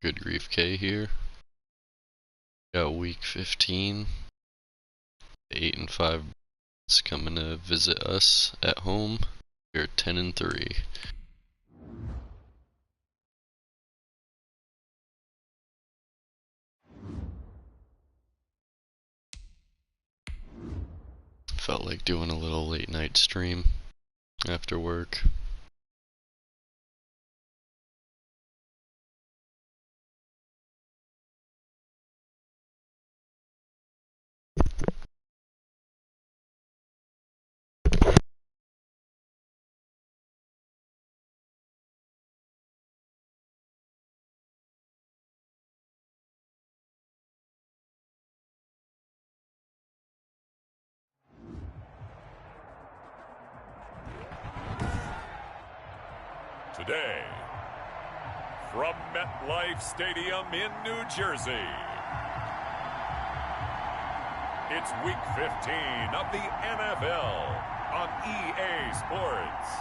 Good Grief K here. Got week 15. 8-5 is coming to visit us at home. We're 10-3. Felt like doing a little late night stream after work. Today, from MetLife Stadium in New Jersey, it's Week 15 of the NFL on EA Sports.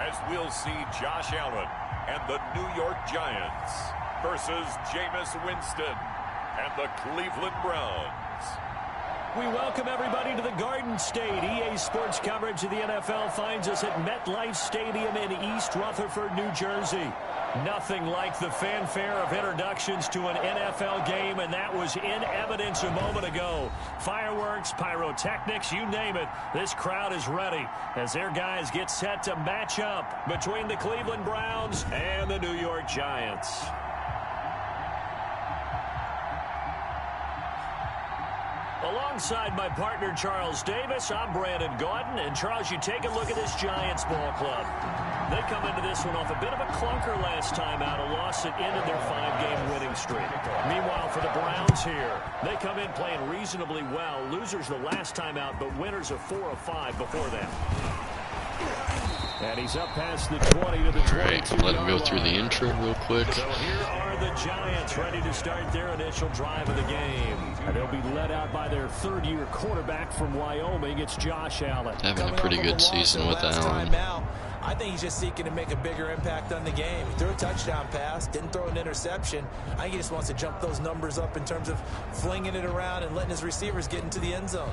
As we'll see Josh Allen and the New York Giants versus Jameis Winston and the Cleveland Browns. We welcome everybody to the Garden State. EA Sports coverage of the NFL finds us at MetLife Stadium in East Rutherford, New Jersey. Nothing like the fanfare of introductions to an NFL game, and that was in evidence a moment ago. Fireworks, pyrotechnics, you name it. This crowd is ready as their guys get set to match up between the Cleveland Browns and the New York Giants. Alongside my partner, Charles Davis, I'm Brandon Gaudin. And, Charles, you take a look at this Giants ball club. They come into this one off a bit of a clunker last time out, a loss that ended their 5-game winning streak. Meanwhile, for the Browns here, they come in playing reasonably well. Losers the last time out, but winners of 4 of 5 before that. And he's up past the 20 to the 22. Alright, let him go through the intro real quick. So here are the Giants ready to start their initial drive of the game. And they'll be led out by their third-year quarterback from Wyoming. It's Josh Allen. Having a pretty good season with Allen. I think he's just seeking to make a bigger impact on the game. He threw a touchdown pass, didn't throw an interception. I think he just wants to jump those numbers up in terms of flinging it around and letting his receivers get into the end zone.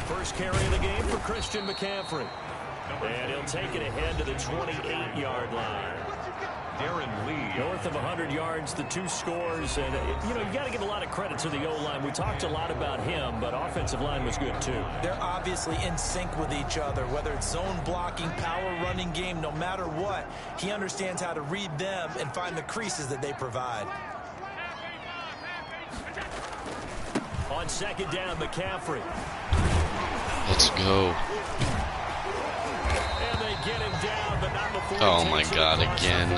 First carry of the game for Christian McCaffrey. And he'll take it ahead to the 28-yard line. Darren Lee. North of 100 yards, the 2 scores. And, you got to give a lot of credit to the O-line. We talked a lot about him, but offensive line was good, too. They're obviously in sync with each other, whether it's zone blocking, power running game, no matter what. He understands how to read them and find the creases that they provide. On second down, McCaffrey. Let's go. And they get him down, but not before. Oh my God, again.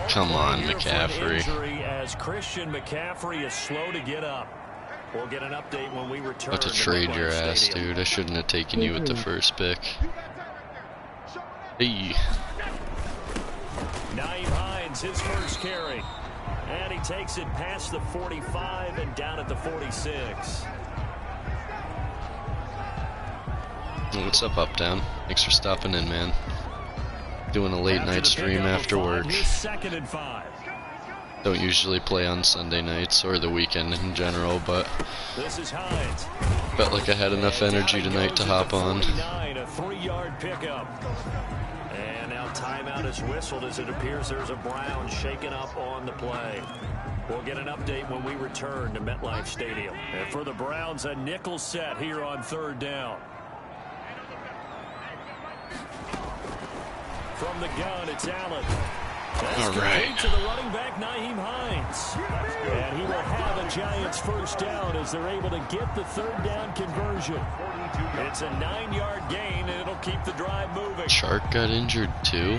Come on, McCaffrey. As Christian McCaffrey is slow to get up. We'll get an update when we return. About to trade your ass, dude. I shouldn't have taken you with the first pick. Hey. Nyheim Hines, his first carry. And he takes it past the 45 and down at the 46. What's up, Uptown? Thanks for stopping in, man. Doing a late night stream after work. Second and 5. Don't usually play on Sunday nights or the weekend in general, but this is Hines. felt like I had enough energy tonight to hop on. A 3-yard pickup. And now timeout is whistled as it appears there's a Brown shaken up on the play. We'll get an update when we return to MetLife Stadium. And for the Browns, a nickel set here on third down. From the gun, it's Allen. That's complete to the running back, Nyheim Hines. And he will have a Giants first down as they're able to get the third down conversion. It's a 9-yard gain, and it'll keep the drive moving. Chark got injured too.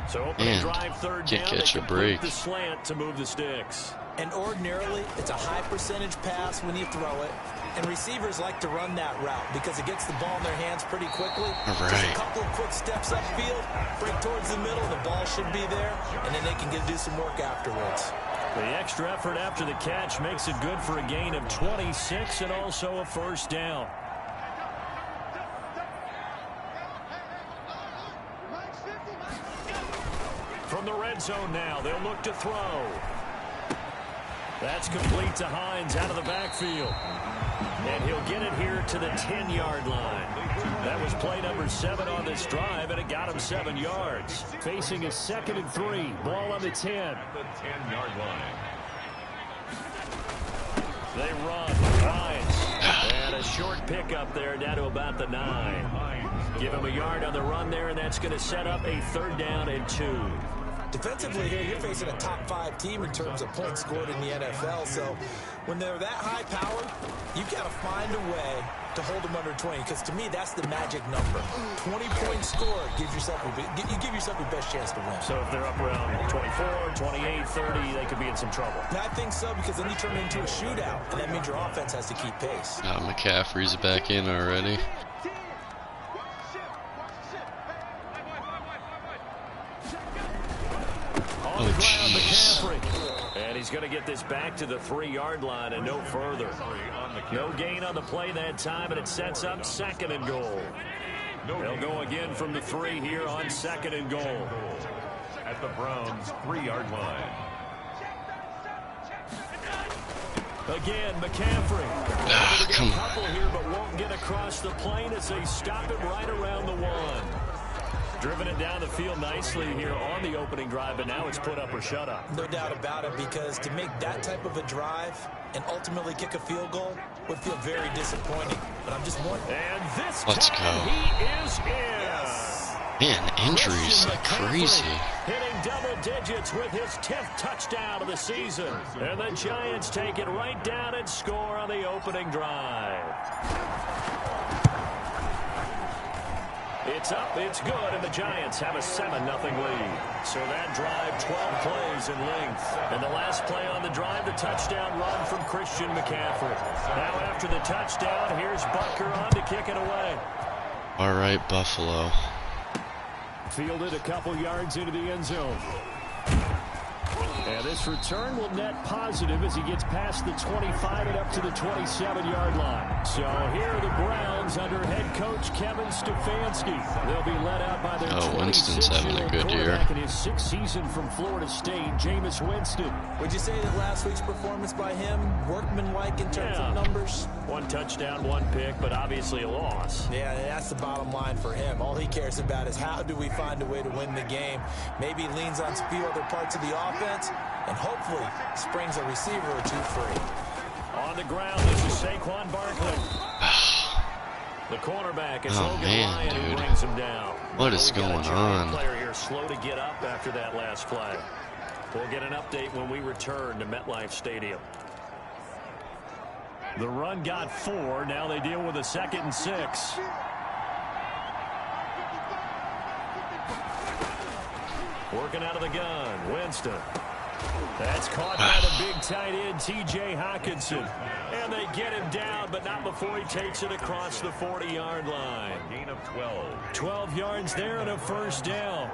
So opening And drive, third can't down, catch they a complete break. the slant to move the sticks. And ordinarily, it's a high percentage pass when you throw it. And receivers like to run that route because it gets the ball in their hands pretty quickly. All Just right. a couple of quick steps upfield, break towards the middle, the ball should be there, and then they can do some work afterwards. The extra effort after the catch makes it good for a gain of 26 and also a first down. From the red zone now, they'll look to throw. That's complete to Hines out of the backfield. And he'll get it here to the 10-yard line. That was play number 7 on this drive, and it got him 7 yards. Facing a 2nd and 3. Ball on the 10. The 10-yard line. They run. Hines. And a short pickup there down to about the 9. Give him a yard on the run there, and that's going to set up a 3rd down and 2. Defensively here, you're facing a top 5 team in terms of points scored in the NFL. So when they're that high powered, you've got to find a way to hold them under 20. Because to me, that's the magic number. 20-point score gives yourself you give yourself your best chance to win. So if they're up around 24, 28, 30, they could be in some trouble. And I think so, because then you turn it into a shootout, and that means your offense has to keep pace. McCaffrey's back in already. On the ground, McCaffrey. And he's going to get this back to the 3-yard line and no further. No gain on the play that time, and it sets up 2nd and goal. They'll go again from the 3 here on 2nd and goal. At the Browns' 3-yard line. Again, McCaffrey. Come a couple here, but won't get across the plane as they stop him right around the 1. Driven it down the field nicely here on the opening drive, but now it's put up or shut up. No doubt about it, because to make that type of a drive and ultimately kick a field goal would feel very disappointing. But I'm just wondering. And this Let's time go. he is in. Man, injuries like crazy. Hitting double digits with his 10th touchdown of the season. And the Giants take it right down and score on the opening drive. It's up, it's good, and the Giants have a 7-0 lead. So that drive, 12 plays in length. And the last play on the drive, the touchdown run from Christian McCaffrey. Now after the touchdown, here's Butker on to kick it away. All right, Buffalo. Fielded a couple yards into the end zone. And this return will net positive as he gets past the 25 and up to the 27-yard line. So here are the Browns under head coach Kevin Stefanski. They'll be led out by their Winston's having a good year. quarterback in his 6th season from Florida State, Jameis Winston. Would you say that last week's performance by him, workmanlike in terms of numbers? 1 touchdown, 1 pick, but obviously a loss. Yeah, that's the bottom line for him. All he cares about is how do we find a way to win the game. Maybe he leans on a few other parts of the offense and hopefully springs a receiver or 2 free. On the ground, this is Saquon Barkley. The cornerback is Logan Ryan who brings him down. What is going on? Player here slow to get up after that last play. We'll get an update when we return to MetLife Stadium. The run got 4. Now they deal with a 2nd and 6. Working out of the gun, Winston. That's caught by the big tight end, T.J. Hockenson. And they get him down, but not before he takes it across the 40-yard line. Gain of 12. 12 yards there and a first down.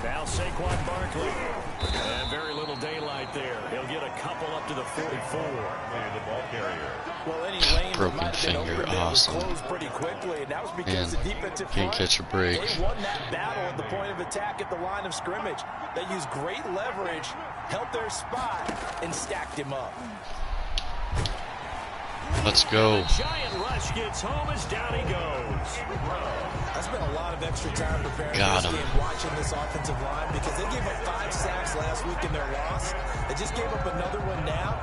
Now Saquon Barkley. And very little daylight there. He'll get a couple up to the 44. And the ball carrier. Well, any lane Broken that might have been finger, open there was awesome. closed pretty quickly, and that was because Man, the defensive can't front, catch a break. they won that battle at the point of attack at the line of scrimmage. They used great leverage, held their spot, and stacked him up. Let's go. The giant rush gets home as down he goes. I spent a lot of extra time preparing Got for this him. game, watching this offensive line, because they gave up 5 sacks last week in their loss. They just gave up another one now.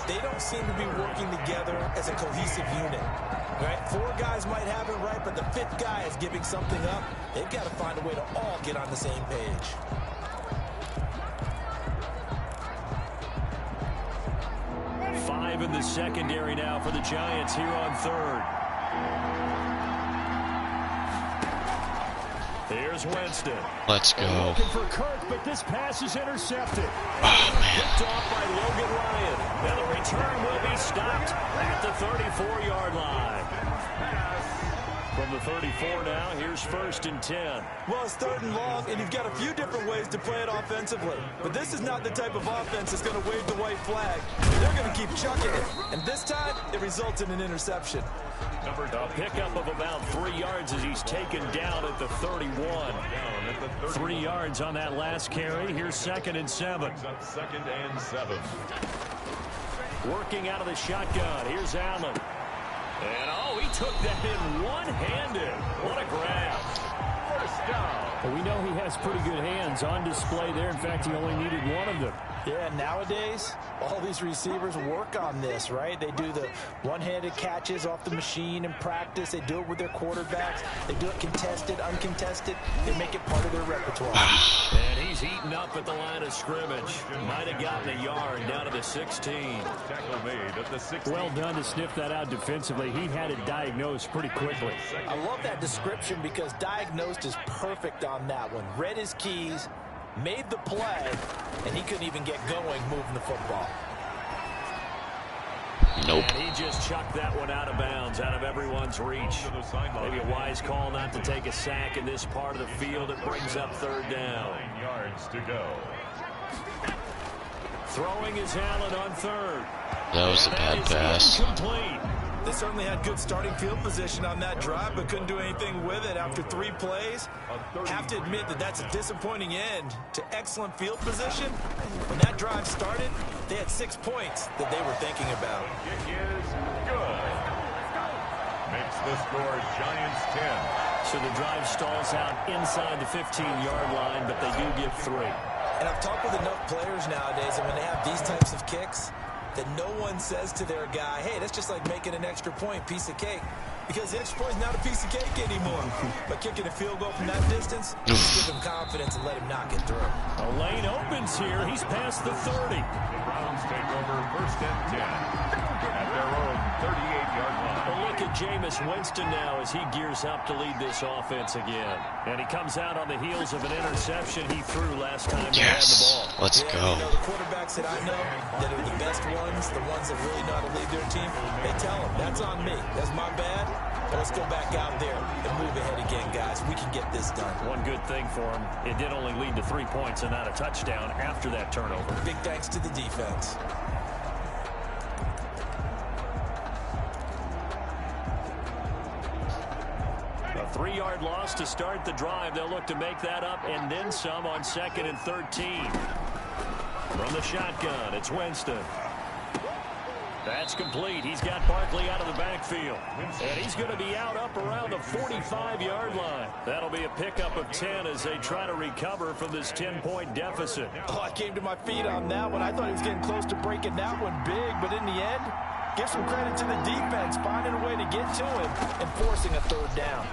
They don't seem to be working together as a cohesive unit. Right? 4 guys might have it right, but the 5th guy is giving something up. They've got to find a way to all get on the same page. drive in the secondary now for the Giants here on third. Here's Winston. Let's go. Looking for Kirk, but this pass is intercepted. Oh, man. Picked off by Logan Ryan. And the return will be stopped at the 34-yard line. From the 34 now, here's 1st and 10. Well, it's 3rd and long, and you've got a few different ways to play it offensively. But this is not the type of offense that's going to wave the white flag. They're going to keep chucking it. And this time, it results in an interception. A pickup of about 3 yards as he's taken down at the 31. 3 yards on that last carry. Here's 2nd and 7. 2nd and 7. Working out of the shotgun. Here's Allen. And, oh, he took that in one-handed. What a grab. First down. Well, we know he has pretty good hands on display there. In fact, he only needed one of them. Yeah, nowadays, all these receivers work on this, right? They do the one-handed catches off the machine in practice. They do it with their quarterbacks. They do it contested, uncontested. They make it part of their repertoire. And he's eaten up at the line of scrimmage. Might have gotten a yard down to the 16. Tackle made at the 16. Well done to sniff that out defensively. He had it diagnosed pretty quickly. I love that description because diagnosed is perfect on that one. Read his keys, made the play, and he couldn't even get going moving the football. Nope. And he just chucked that one out of bounds, out of everyone's reach. Maybe a wise call not to take a sack in this part of the field. It brings up 3rd down. 9 yards to go. Throwing his Allen on 3rd. That was a bad pass. Incomplete. They certainly had good starting field position on that drive, but couldn't do anything with it after 3 plays. Have to admit that that's a disappointing end to excellent field position. When that drive started, they had 6 points that they were thinking about. It is good. Makes the score Giants 10. So the drive stalls out inside the 15-yard line, but they do give 3. And I've talked with enough players nowadays, and when they have these types of kicks, that no one says to their guy, hey, that's just like making an extra point, piece of cake. Because the extra point is not a piece of cake anymore. But kicking a field goal from that distance, just give him confidence and let him knock it through. A lane opens here. He's past the 30. The Browns take over 1st and 10 at their own 38-yard line. A look at Jameis Winston now as he gears up to lead this offense again. And he comes out on the heels of an interception he threw last time he had the ball. Let's go. You know, the quarterbacks that I know that are the best ones, the ones that really know how to lead their team, they tell them, that's on me. That's my bad. Let's go back out there and move ahead again, guys. We can get this done. One good thing for him, it did only lead to 3 points and not a touchdown after that turnover. Big thanks to the defense. A 3-yard loss to start the drive. They'll look to make that up and then some on 2nd and 13. From the shotgun, it's Winston. That's complete. He's got Barkley out of the backfield. And he's going to be out up around the 45-yard line. That'll be a pickup of 10 as they try to recover from this 10-point deficit. Oh, I came to my feet on that one. I thought he was getting close to breaking that one big, but in the end, give some credit to the defense, finding a way to get to him and forcing a 3rd down.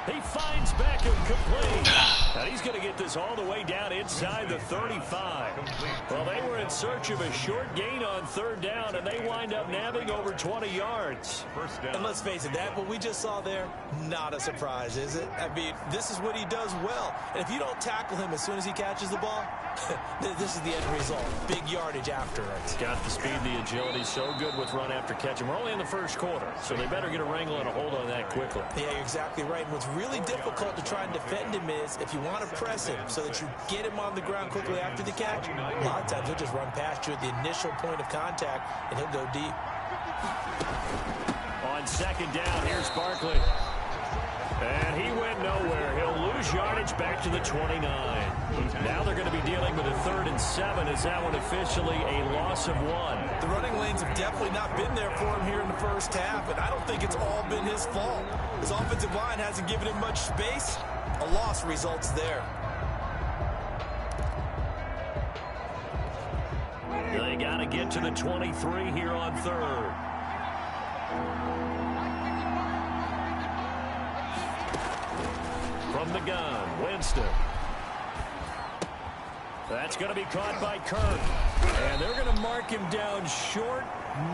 He finds Beckham complete. And he's going to get this all the way down inside the 35. Well, they were in search of a short gain on 3rd down, and they wind up nabbing over 20 yards. First down. And let's face it, that what we just saw there, not a surprise, is it? I mean, this is what he does well. And if you don't tackle him as soon as he catches the ball, this is the end result. Big yardage afterwards. Got the speed, the agility, so good with run after catch. And we're only in the 1st quarter, so they better get a wrangle and a hold on that quickly. Yeah, you're exactly right. And what's really difficult to try and defend him is if you want to press him so that you get him on the ground quickly after the catch, a lot of times he'll just run past you at the initial point of contact, and he'll go deep. On 2nd down, here's Barkley. And he went nowhere. He'll lose yardage back to the 29. Now they're going to be dealing with a 3rd and 7 as that one officially a loss of 1. The running lanes have definitely not been there for him here in the 1st half, and I don't think it's all been his fault. His offensive line hasn't given him much space. A loss results there. They got to get to the 23 here on 3rd. From the gun, Winston. That's going to be caught by Kirk. And they're going to mark him down short,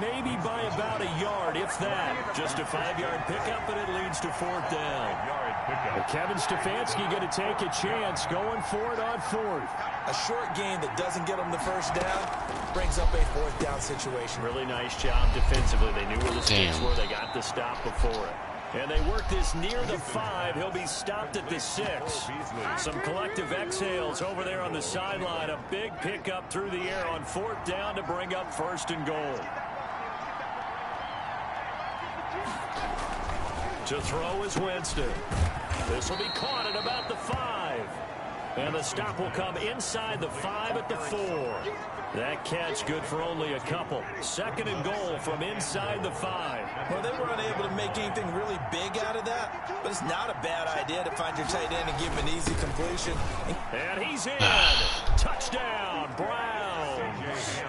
maybe by about a yard, if that. Just a 5-yard pickup, and it leads to 4th down. Kevin Stefanski going to take a chance going for it on 4th. A short game that doesn't get them the first down brings up a 4th down situation. Really nice job defensively. They knew where the sticks were. They got the stop before it. And they work this near the 5. He'll be stopped at the 6. Some collective exhales over there on the sideline. A big pickup through the air on 4th down to bring up 1st and goal. To throw is Winston. This will be caught at about the 5. And the stop will come inside the 5 at the 4. That catch good for only a couple. 2nd and goal from inside the 5. Well, they were unable to make anything really big out of that, but it's not a bad idea to find your tight end and give him an easy completion. And he's in. Touchdown, Browns.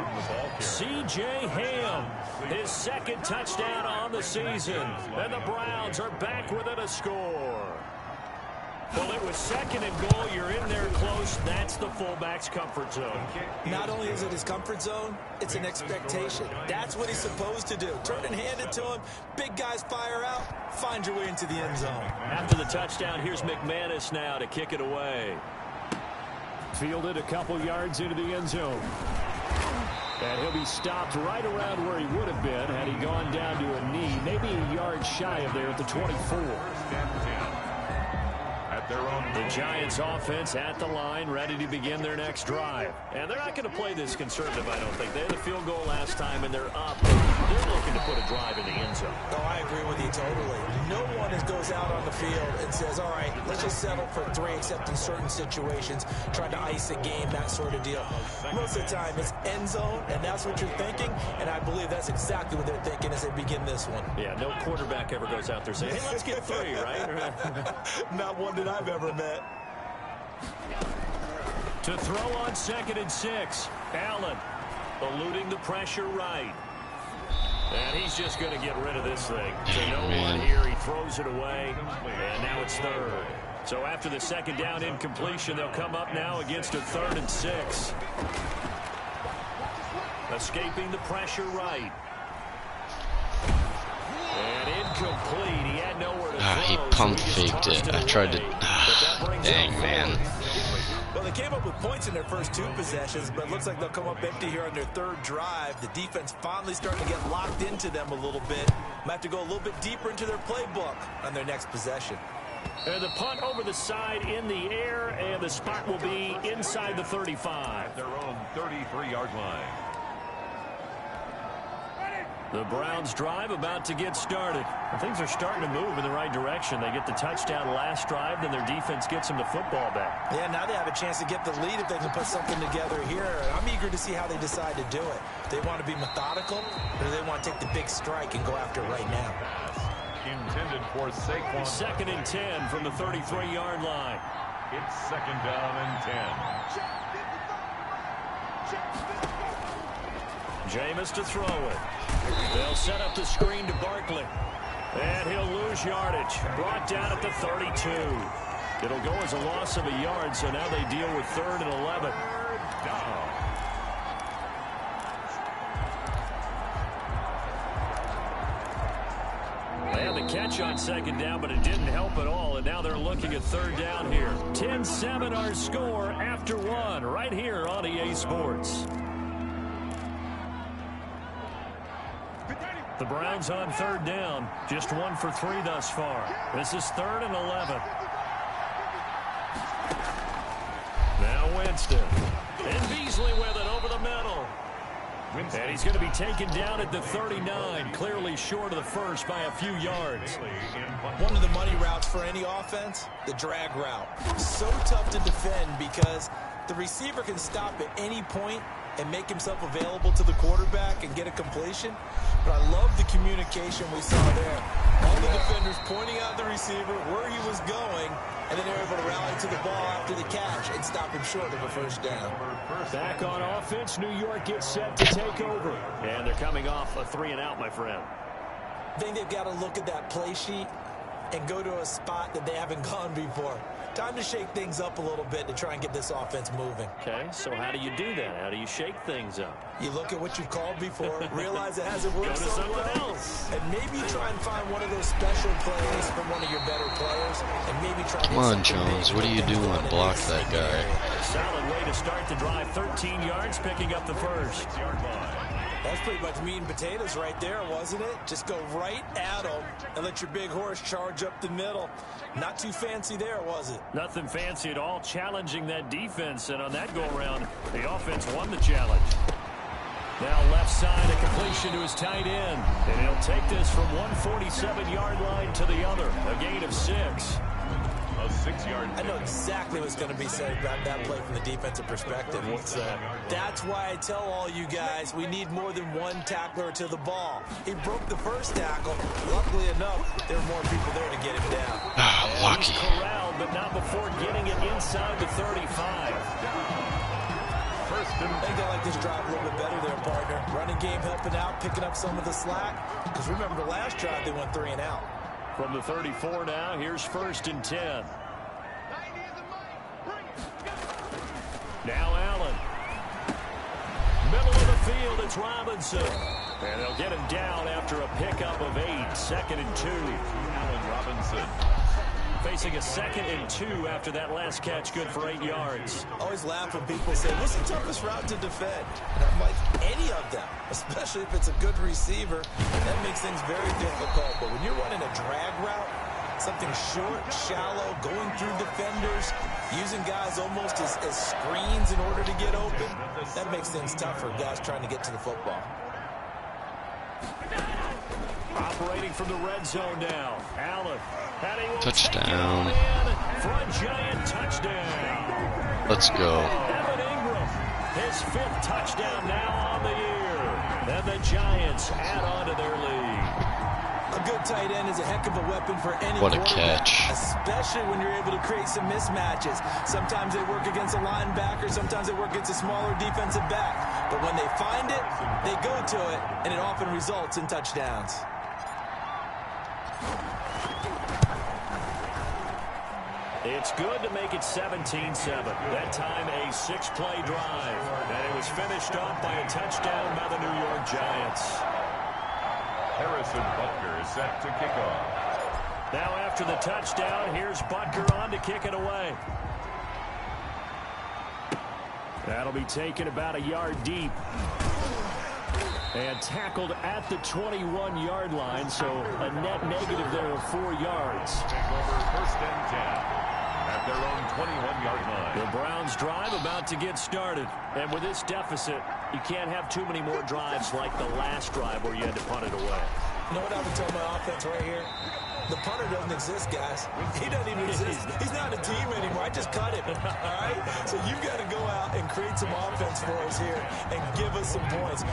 C.J. Ham, his 2nd touchdown on the season. And the Browns are back within a score. Well, it was 2nd and goal. You're in there close. That's the fullback's comfort zone. Not only is it his comfort zone, it's an expectation. That's what he's supposed to do. Turn and hand it to him. Big guys fire out. Find your way into the end zone. After the touchdown, here's McManus now to kick it away. Fielded a couple yards into the end zone. And he'll be stopped right around where he would have been had he gone down to a knee, maybe a yard shy of there at the 24. The Giants offense at the line, ready to begin their next drive. And they're not going to play this conservative, I don't think. They had a field goal last time, and they're up. They're looking to put a drive in the end zone. Oh, I agree with you totally. No one goes out on the field and says, all right, let's just settle for 3, except in certain situations, trying to ice a game, that sort of deal. Most of the time, it's end zone, and that's what you're thinking, and I believe that's exactly what they're thinking as they begin this one. Yeah, no quarterback ever goes out there saying, hey, let's get 3, right? Not one that I've ever met. To throw on 2nd and 6. Allen eluding the pressure right. And he's just going to get rid of this thing. So no one here. He throws it away. And now it's 3rd. So after the 2nd down incompletion, they'll come up now against a 3rd and 6. Escaping the pressure right. And incomplete. He had nowhere to throw. He pump faked it. I tried to. Dang, man. Well, they came up with points in their first 2 possessions, but it looks like they'll come up empty here on their 3rd drive. The defense finally starting to get locked into them a little bit. Might have to go a little bit deeper into their playbook on their next possession. And the punt over the side in the air, and the spot will be inside the 35. Their own 33-yard line. The Browns drive about to get started. And things are starting to move in the right direction. They get the touchdown last drive, then their defense gets them the football back. Yeah, now they have a chance to get the lead if they can put something together here. I'm eager to see how they decide to do it. They want to be methodical, or do they want to take the big strike and go after it right now? Intended for Saquon. 2nd and 10 from the 33-yard line. It's 2nd down and 10. Jameis to throw it. They'll set up the screen to Barkley. And he'll lose yardage. Brought down at the 32. It'll go as a loss of a yard, so now they deal with 3rd and 11. And the catch on 2nd down, but it didn't help at all. And now they're looking at 3rd down here. 10-7 our score after 1 right here on EA Sports. The Browns on 3rd down. Just 1 for 3 thus far. This is 3rd and 11. Now Winston. And Beasley with it over the middle. And he's going to be taken down at the 39. Clearly short of the first by a few yards. One of the money routes for any offense, the drag route. So tough to defend because the receiver can stop at any point and make himself available to the quarterback and get a completion. But I love the communication we saw there. All the defenders pointing out the receiver, where he was going, and then they were able to rally to the ball after the catch and stop him short of a 1st down. Back on offense, New York gets set to take over. And they're coming off a 3-and-out, my friend. I think they've got to look at that play sheet and go to a spot that they haven't gone before. Time to shake things up a little bit to try and get this offense moving. Okay, so how do you do that? How do you shake things up? You look at what you've called before, realize it hasn't worked so well, and maybe try and find one of those special plays from one of your better players, and maybe try to Come on, Jones, what are you doing? Block that guy. Solid way to start the drive. 13 yards, picking up the first. That's pretty much meat and potatoes right there, wasn't it? Just go right at them and let your big horse charge up the middle. Not too fancy there, was it? Nothing fancy at all, challenging that defense, and on that go-around, the offense won the challenge. Now left side, a completion to his tight end, and he'll take this from 147-yard line to the other, a gain of 6. A 6-yard. I know exactly what's going to be said about that play from the defensive perspective. What's that? That's why I tell all you guys we need more than one tackler to the ball. He broke the first tackle. Luckily enough, there were more people there to get him down. Lucky. He's corralled, but not before getting it inside the 35. I think they like this drive a little bit better there, partner. Running game helping out, picking up some of the slack. Because remember the last drive, they went 3 and out. From the 34 now, here's 1st and 10. Now Allen. Middle of the field, it's Robinson. And they'll get him down after a pickup of 8. 2nd and 2. Allen Robinson. Facing a 2nd and 2 after that last catch, good for 8 yards. Always laugh when people say, what's the toughest route to defend? And I'm like, any of them, especially if it's a good receiver. That makes things very difficult. But when you're running a drag route, something short, shallow, going through defenders, using guys almost as screens in order to get open, that makes things tough for guys trying to get to the football. Operating from the red zone now. Allen. Touchdown. For a Giant touchdown. Let's go. Evan Ingram, his 5th touchdown now on the year. And the Giants add on to their lead. A good tight end is a heck of a weapon for any What a quarterback, catch. especially when you're able to create some mismatches. Sometimes they work against a linebacker, sometimes they work against a smaller defensive back. But when they find it, they go to it, and it often results in touchdowns. It's good to make it 17-7. That time a 6-play drive. And it was finished off by a touchdown by the New York Giants. Harrison Butker is set to kick off. Now after the touchdown, here's Butker on to kick it away. That'll be taken about a yard deep. And tackled at the 21-yard line, so a net negative there of 4 yards. Take over 1st and 10 at their own 21-yard line. The Browns drive about to get started. And with this deficit, you can't have too many more drives like the last drive where you had to punt it away. You know what I would tell my offense right here? The punter doesn't exist, guys. He doesn't even exist. He's not a team anymore. I just cut him. All right? So you've got to go out and create some offense for us here and give us some points.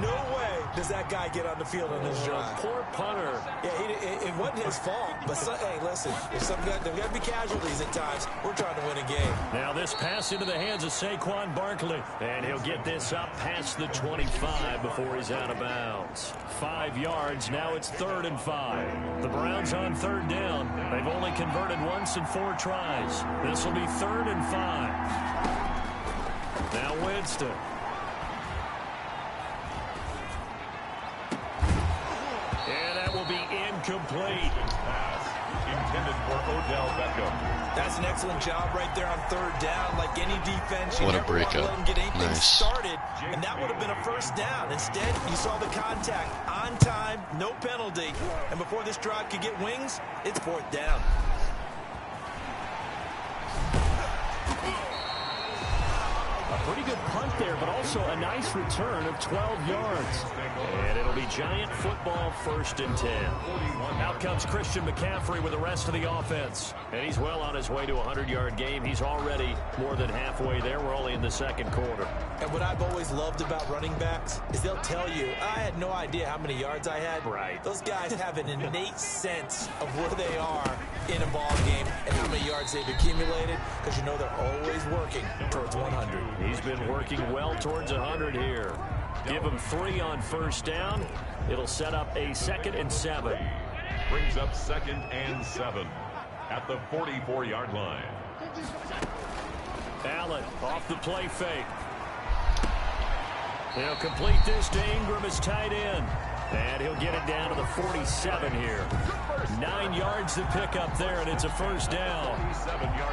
No way does that guy get on the field on this drive. Poor punter. Yeah, it wasn't his fault. But, hey, listen, there's got to be casualties at times. We're trying to win a game. Now this pass into the hands of Saquon Barkley. And he'll get this up past the 25 before he's out of bounds. 5 yards. Now it's 3rd and 5. The Browns on 3rd down. They've only converted once in 4 tries. This will be 3rd and 5. Now Winston. And that will be incomplete. Pass intended for Odell Beckham. That's an excellent job right there on 3rd down. Like any defense, you What a never want to breakup. let them get anything Nice. started, and that would have been a 1st down. Instead, you saw the contact on time, no penalty, and before this drive could get wings, it's 4th down. A pretty good punt there, but also a nice return of 12 yards. And it'll be Giant football 1st and 10. Out comes Christian McCaffrey with the rest of the offense. And he's well on his way to a 100-yard game. He's already more than halfway there. We're only in the 2nd quarter. And what I've always loved about running backs is they'll tell you, I had no idea how many yards I had. Right. Those guys have an innate sense of where they are in a ball game and how many yards they've accumulated, because you know they're always working towards 100. He's been working well towards 100 here. Give him 3 on 1st down. It'll set up a 2nd and 7. brings up 2nd and 7 at the 44-yard line. Allen off the play fake. He'll complete this to Ingram as tight end. And he'll get it down to the 47 here. 9 yards to pick up there, and it's a first down.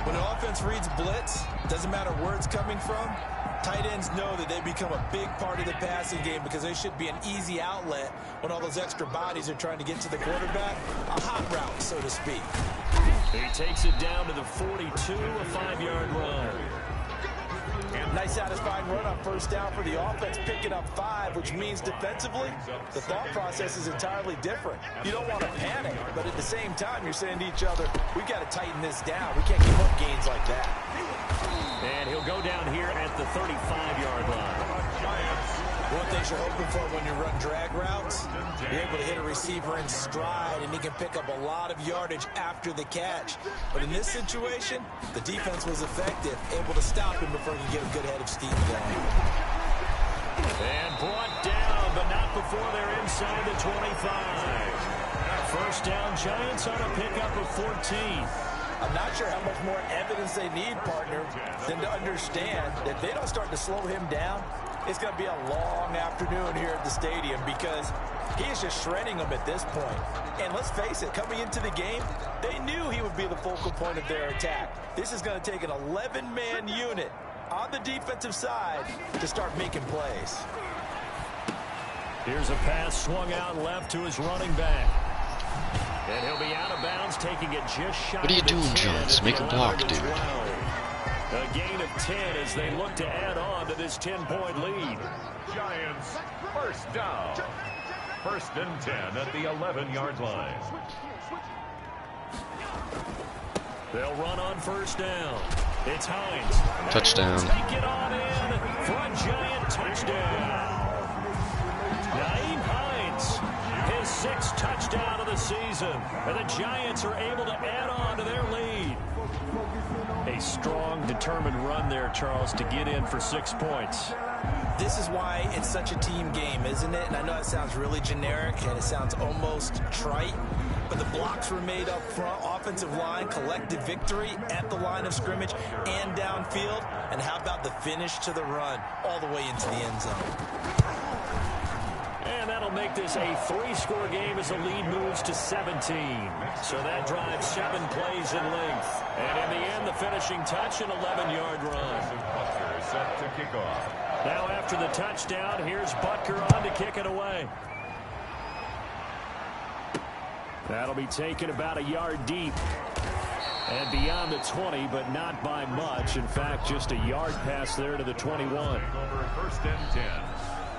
When an offense reads blitz, doesn't matter where it's coming from, tight ends know that they become a big part of the passing game because they should be an easy outlet when all those extra bodies are trying to get to the quarterback. A hot route, so to speak. He takes it down to the 42, a 5-yard run. Nice satisfying run on first down for the offense, picking up 5, which means defensively, the thought process is entirely different. You don't want to panic, but at the same time, you're saying to each other, we've got to tighten this down. We can't give up gains like that. And he'll go down here at the 35-yard line. One thing you're hoping for when you run drag routes, you're able to hit a receiver in stride, and he can pick up a lot of yardage after the catch. But in this situation, the defense was effective, able to stop him before he could get a good head of steam going. And brought down, but not before they're inside the 25. First down, Giants on a pickup of 14. I'm not sure how much more evidence they need, partner, than to understand that if they don't start to slow him down, it's going to be a long afternoon here at the stadium because he is just shredding them at this point. And let's face it, coming into the game, they knew he would be the focal point of their attack. This is going to take an 11-man unit on the defensive side to start making plays. Here's a pass swung out left to his running back. And he'll be out of bounds, taking it just shy. What are you doing, Jones? Make a block, dude. A gain of 10 as they look to add on to this 10-point lead. Giants, first down. 1st and 10 at the 11-yard line. They'll run on first down. It's Hines. Touchdown. Take it on in for a Giant touchdown. Nyheim Hines, his 6th touchdown of the season. And the Giants are able to add on to their lead. A strong, determined run there, Charles, to get in for 6 points. This is why it's such a team game, isn't it? And I know it sounds really generic and it sounds almost trite, but the blocks were made up front, offensive line, collective victory at the line of scrimmage and downfield. And how about the finish to the run all the way into the end zone? And that'll make this a 3-score game as the lead moves to 17. So that drives 7 plays in length. And in the end, the finishing touch, an 11-yard run. Butker set to kick off. Now after the touchdown, here's Butker on to kick it away. That'll be taken about a yard deep. And beyond the 20, but not by much. In fact, just a yard pass there to the 21. Over 1st and 10.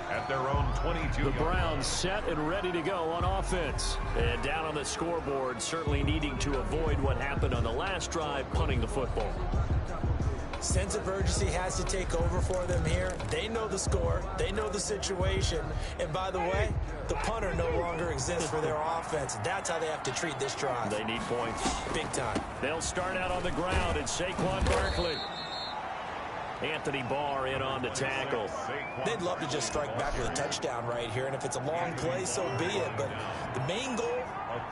At their own 22. The Browns set and ready to go on offense. And down on the scoreboard, certainly needing to avoid what happened on the last drive, punting the football. Sense of urgency has to take over for them here. They know the score. They know the situation. And by the way, the punter no longer exists for their offense. That's how they have to treat this drive. They need points. Big time. They'll start out on the ground. It's Saquon Barkley. Anthony Barr in on the tackle. They'd love to just strike back with a touchdown right here, and if it's a long play, so be it. But the main goal,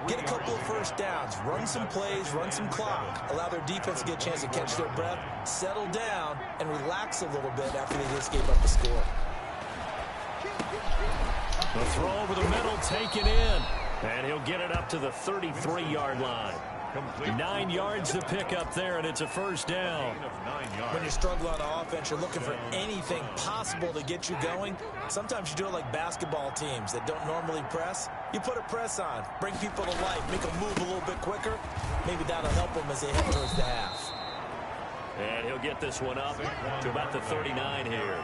get a couple of first downs, run some plays, run some clock, allow their defense to get a chance to catch their breath, settle down, and relax a little bit after they just gave up a score. The throw over the middle, taken in, and he'll get it up to the 33-yard line. 9 yards to pick up there, and it's a first down. When you struggle on offense, you're looking for anything possible to get you going. Sometimes you do it like basketball teams that don't normally press. You put a press on, bring people to life, make them move a little bit quicker. Maybe that'll help them as they head towards the half. And he'll get this one up to about the 39 here.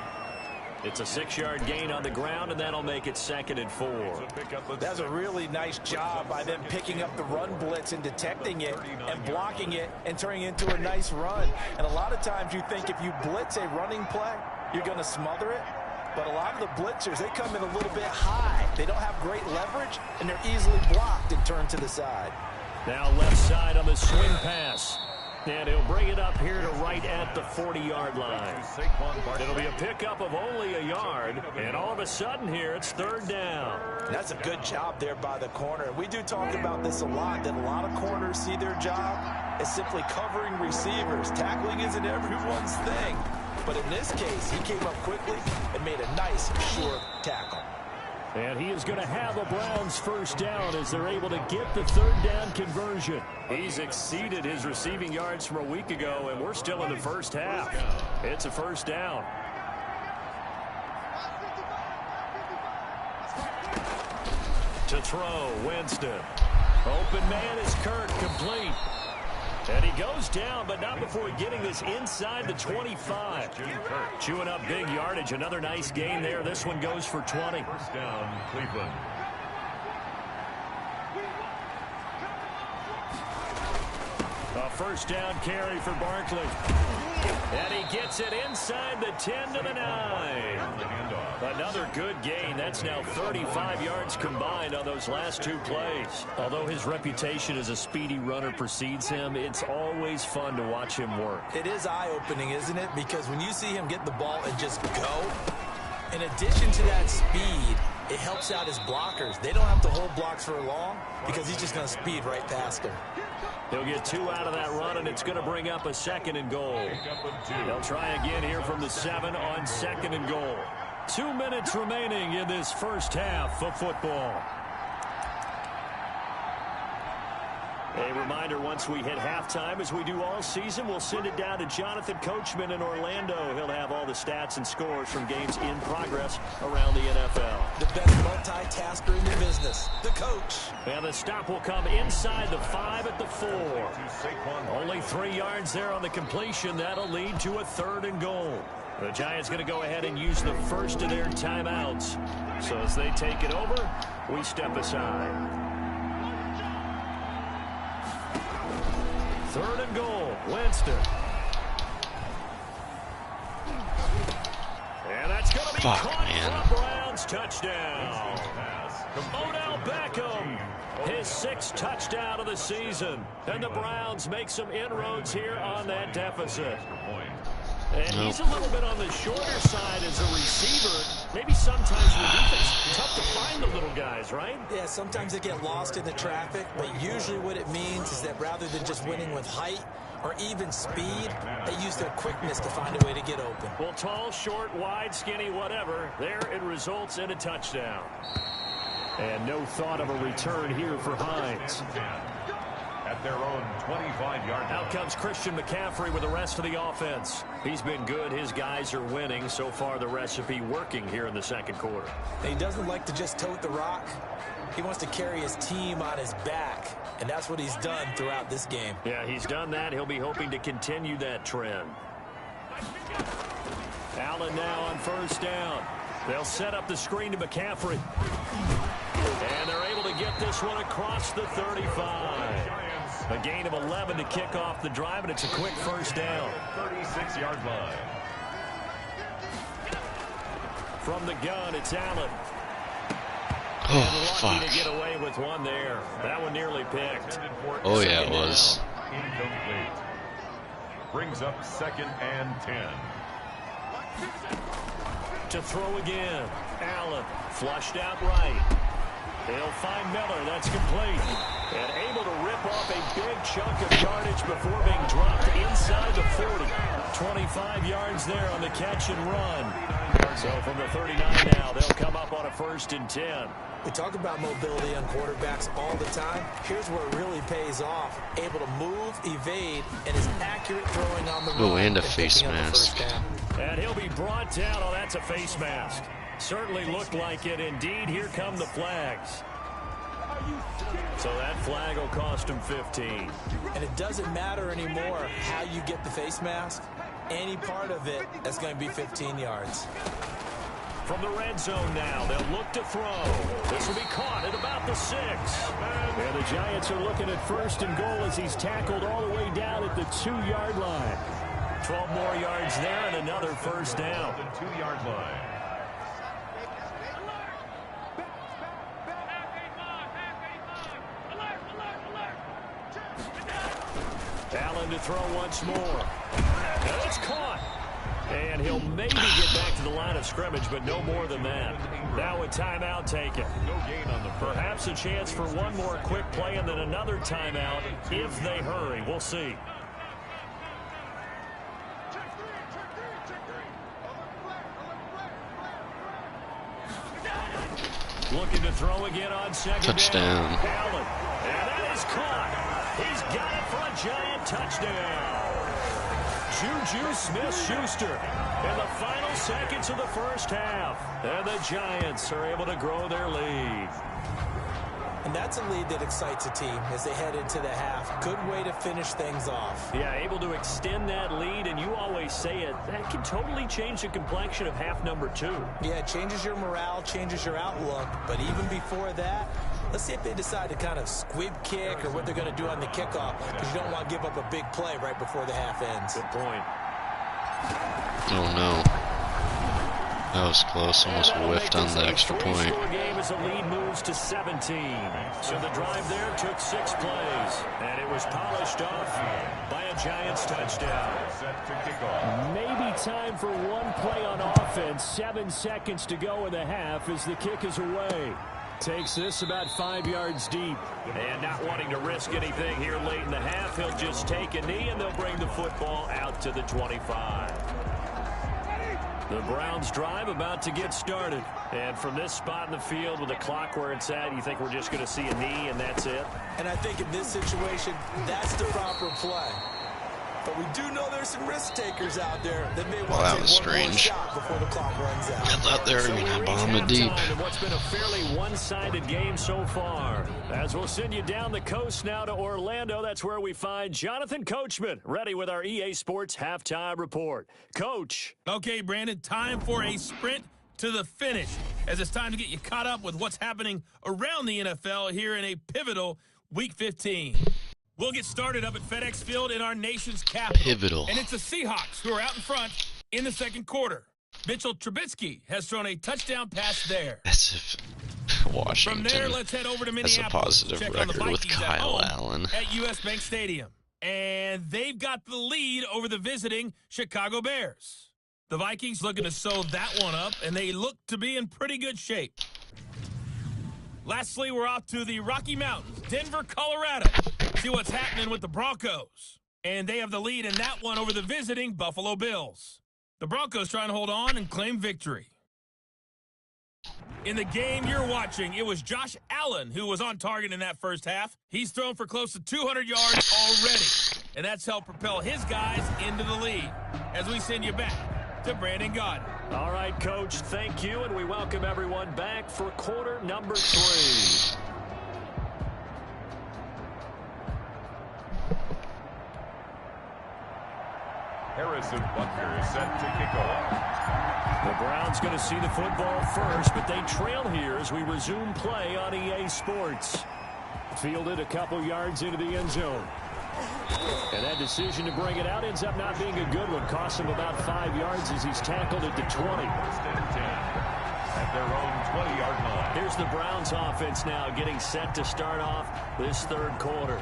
It's a 6-yard gain on the ground, and that'll make it 2nd and 4. That's a really nice job by them picking up the run blitz and detecting it and blocking it and turning it into a nice run. And a lot of times you think if you blitz a running play, you're going to smother it. But a lot of the blitzers, they come in a little bit high. They don't have great leverage, and they're easily blocked and turned to the side. Now left side on the swing pass. And he'll bring it up here to right at the 40-yard line. It'll be a pickup of only a yard, and all of a sudden here it's third down. And that's a good job there by the corner. And we do talk about this a lot, that a lot of corners see their job as simply covering receivers. Tackling isn't everyone's thing. But in this case, he came up quickly and made a nice, short tackle. And he is going to have a Browns first down as they're able to get the third down conversion. He's exceeded his receiving yards from a week ago, and we're still in the first half. It's a first down. To throw, Winston. Open man is Kirk, complete. And he goes down, but not before getting this inside the 25. Chewing up big yardage. Another nice gain there. This one goes for 20. First down, Cleveland. A first down carry for Barkley. And he gets it inside the 10 to the 9. Another good gain. That's now 35 yards combined on those last two plays. Although his reputation as a speedy runner precedes him, it's always fun to watch him work. It is eye-opening, isn't it? Because when you see him get the ball and just go, in addition to that speed, it helps out his blockers. They don't have to hold blocks for long because he's just going to speed right past them. He'll get 2 out of that run, and it's going to bring up a 2nd and goal. They'll try again here from the 7 on 2nd and goal. 2 minutes remaining in this first half of football. A reminder, once we hit halftime, as we do all season, we'll send it down to Jonathan Coachman in Orlando. He'll have all the stats and scores from games in progress around the NFL. The best multitasker in the business, the coach. And the stop will come inside the 5 at the 4. Only 3 yards there on the completion. That'll lead to a 3rd and goal. The Giants going to go ahead and use the first of their timeouts. So as they take it over, we step aside. 3rd and goal, Winston. And that's going to be caught for a Browns touchdown. Odell Beckham, his 6th touchdown of the season. And the Browns make some inroads here on that deficit. And he's a little bit on the shorter side as a receiver. Maybe sometimes with defense, tough to find the little guys, right? Yeah, sometimes they get lost in the traffic, but usually what it means is that rather than just winning with height or even speed, they use their quickness to find a way to get open. Well, tall, short, wide, skinny, whatever, there it results in a touchdown. And no thought of a return here for Hines. At their own 25-yard line. Out comes Christian McCaffrey with the rest of the offense. He's been good. His guys are winning. So far, the recipe working here in the second quarter. He doesn't like to just tote the rock. He wants to carry his team on his back, and that's what he's done throughout this game. Yeah, he's done that. He'll be hoping to continue that trend. Allen now on first down. They'll set up the screen to McCaffrey. And they're able to get this one across the 35. A gain of 11 to kick off the drive, and it's a quick first down. 36-yard line. From the gun, it's Allen. Oh, lucky fuck. to get away with one there. That one nearly picked. Oh, yeah, it was. Incomplete. Brings up 2nd and 10. To throw again. Allen flushed out right. They'll find Miller. That's complete. And able to rip off a big chunk of yardage before being dropped inside the 40. 25 yards there on the catch and run. So from the 39 now, they'll come up on a 1st and 10. We talk about mobility on quarterbacks all the time. Here's where it really pays off. Able to move, evade, and is accurate throwing on the run. Oh, and a face mask. And he'll be brought down. Oh, that's a face mask. Certainly looked like it. Indeed, here come the flags. So that flag will cost him 15. And it doesn't matter anymore how you get the face mask. Any part of it, that's going to be 15 yards. From the red zone now, they'll look to throw. This will be caught at about the 6. And the Giants are looking at 1st and goal as he's tackled all the way down at the 2-yard line. 12 more yards there and another first down. The 2-yard line. Allen to throw once more. And it's caught. And he'll maybe get back to the line of scrimmage, but no more than that. Now a timeout taken. No gain on the play. Perhaps a chance for one more quick play and then another timeout if they hurry. We'll see. Looking to throw again on second Touchdown. down. Allen. And that is caught. He's got it for a giant touchdown. Juju Smith-Schuster in the final seconds of the first half. And the Giants are able to grow their lead. And that's a lead that excites a team as they head into the half. Good way to finish things off. Yeah, able to extend that lead, and you always say it, that can totally change the complexion of half number 2. Yeah, it changes your morale, changes your outlook. But even before that, let's see if they decide to kind of squib kick or what they're going to do on the kickoff, because you don't want to give up a big play right before the half ends. Good point. Oh no. That was close. Almost whiffed on the extra point. Game as the lead moves to 17. So the drive there took 6 plays, and it was polished off by a Giants touchdown. Set to kick off. Maybe time for one play on offense. 7 seconds to go in the half as the kick is away. Takes this about 5 yards deep. And not wanting to risk anything here late in the half, he'll just take a knee, and they'll bring the football out to the 25. The Browns drive about to get started. And from this spot in the field with the clock where it's at, you think we're just going to see a knee and that's it? And I think in this situation, that's the proper play. But we do know there's some risk takers out there that may want that to was take one more strange. shot before the clock runs out. I thought they were going to bomb it deep. In what's been a fairly one-sided game so far. As we'll send you down the coast now to Orlando, that's where we find Jonathan Coachman, ready with our EA Sports Halftime Report. Coach. Okay, Brandon, time for a sprint to the finish, as it's time to get you caught up with what's happening around the NFL here in a pivotal Week 15. We'll get started up at FedEx Field in our nation's capital. Pivotal. And it's the Seahawks who are out in front in the second quarter. Mitchell Trubisky has thrown a touchdown pass there. As if Washington From there, let's head over to has a Minneapolis. positive Check on the record with Vikings at Kyle home Allen. at US Bank Stadium. And they've got the lead over the visiting Chicago Bears. The Vikings looking to sew that one up, and they look to be in pretty good shape. Lastly, we're off to the Rocky Mountains, Denver, Colorado. See what's happening with the Broncos. And they have the lead in that one over the visiting Buffalo Bills. The Broncos trying to hold on and claim victory. In the game you're watching, it was Josh Allen who was on target in that first half. He's thrown for close to 200 yards already. And that's helped propel his guys into the lead. As we send you back to Brandon Gaudin. All right, Coach, thank you, and we welcome everyone back for quarter number 3. Harrison Butker is set to kick off. The Browns going to see the football first, but they trail here as we resume play on EA Sports. Fielded a couple yards into the end zone. And that decision to bring it out ends up not being a good one. Costs him about 5 yards as he's tackled at the 20. First and 10 at their own 20-yard line. Here's the Browns offense now getting set to start off this third quarter.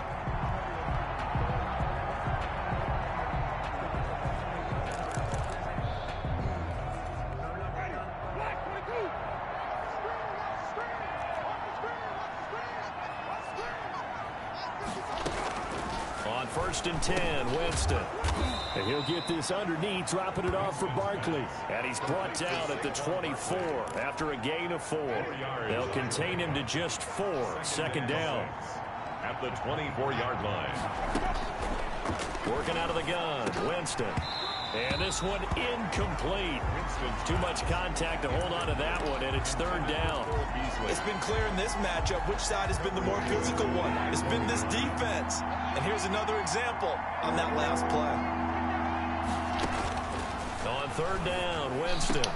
First and 10, Winston. And he'll get this underneath, dropping it off for Barkley. And he's brought down at the 24 after a gain of 4. They'll contain him to just 4. Second down. At the 24-yard line. Working out of the gun, Winston. And this one incomplete. Too much contact to hold on to that one, and it's third down. It's been clear in this matchup which side has been the more physical one. It's been this defense. And here's another example on that last play. On third down, Winston.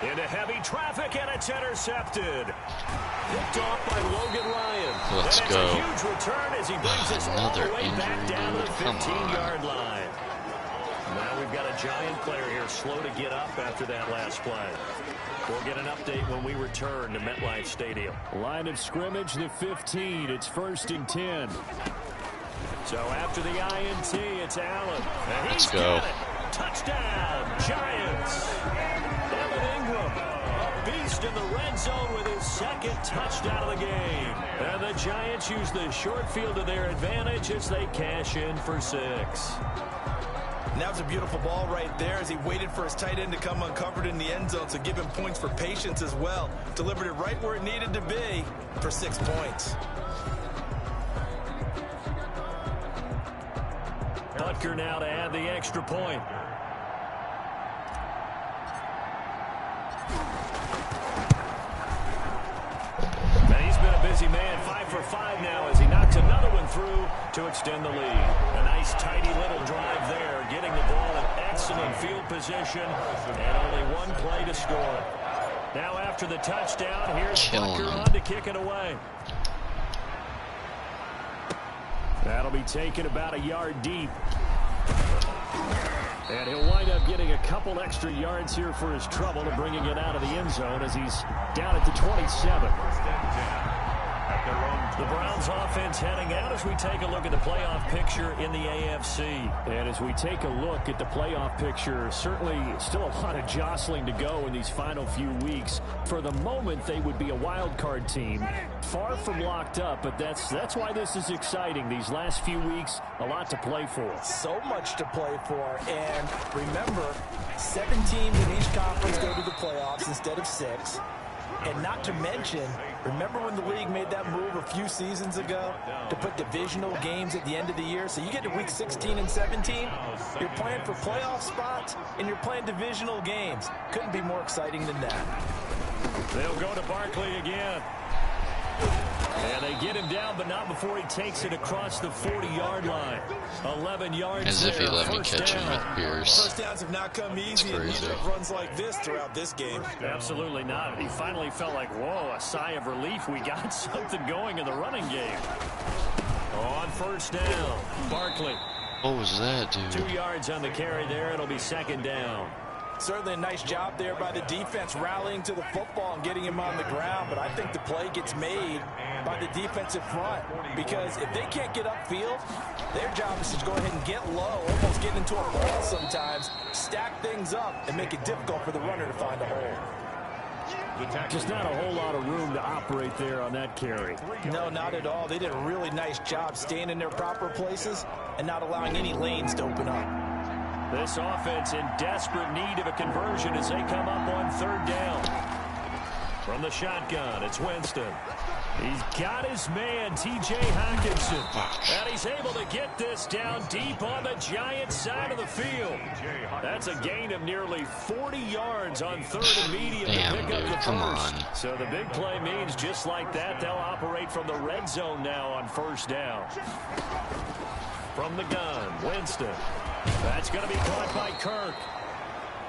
Into heavy traffic, and it's intercepted. Picked off by Logan Ryan. Let's and go. It's a huge return as he brings us all the Another way back injury, down to the dude. Come 15-yard line. Now we've got a Giant player here slow to get up after that last play. We'll get an update when we return to MetLife Stadium. Line of scrimmage, the 15. It's first and 10. So after the INT, it's Allen. And Let's he's go. got it. Touchdown, Giants. Evan Ingram, a beast in the red zone with his second touchdown of the game. And the Giants use the short field to their advantage as they cash in for 6. And that was a beautiful ball right there as he waited for his tight end to come uncovered in the end zone, so give him points for patience as well. Delivered it right where it needed to be for 6 points. Butker now to add the extra point. And he's been a busy man, 5 for 5 now as he knocks another one through to extend the lead. A nice tidy little drive there, getting the ball in excellent field position and only one play to score. Now after the touchdown, here's Butker on to kick it away. That'll be taken about a yard deep. And he'll wind up getting a couple extra yards here for his trouble and bringing it out of the end zone as he's down at the 27. The Browns offense heading out as we take a look at the playoff picture in the AFC. And as we take a look at the playoff picture, certainly still a lot of jostling to go in these final few weeks. For the moment, they would be a wild card team. Far from locked up, but that's why this is exciting. These last few weeks, a lot to play for. So much to play for. And remember, 7 teams in each conference go to the playoffs instead of 6. And not to mention, remember when the league made that move a few seasons ago to put divisional games at the end of the year? So you get to week 16 and 17, you're playing for playoff spots, and you're playing divisional games. Couldn't be more exciting than that. They'll go to Barkley again. And they get him down, but not before he takes it across the 40-yard line. 11 yards. As if he let me catch him with Pierce. First downs have not come easy, and neither have runs like this throughout this game. Absolutely not. He finally felt like, whoa, a sigh of relief. We got something going in the running game. On first down, Barkley. What was that, dude? 2 yards on the carry there. It'll be second down. Certainly a nice job there by the defense rallying to the football and getting him on the ground, but I think the play gets made by the defensive front because if they can't get upfield, their job is to go ahead and get low, almost get into a ball sometimes, stack things up, and make it difficult for the runner to find a hole. Just not a whole lot of room to operate there on that carry. No, not at all. They did a really nice job staying in their proper places and not allowing any lanes to open up. This offense in desperate need of a conversion as they come up on third down. From the shotgun, it's Winston. He's got his man, T.J. Hockenson. And he's able to get this down deep on the Giants side of the field. That's a gain of nearly 40 yards on third and medium to pick up the first. So the big play means just like that, they'll operate from the red zone now on first down. From the gun, Winston. That's going to be caught by Kirk.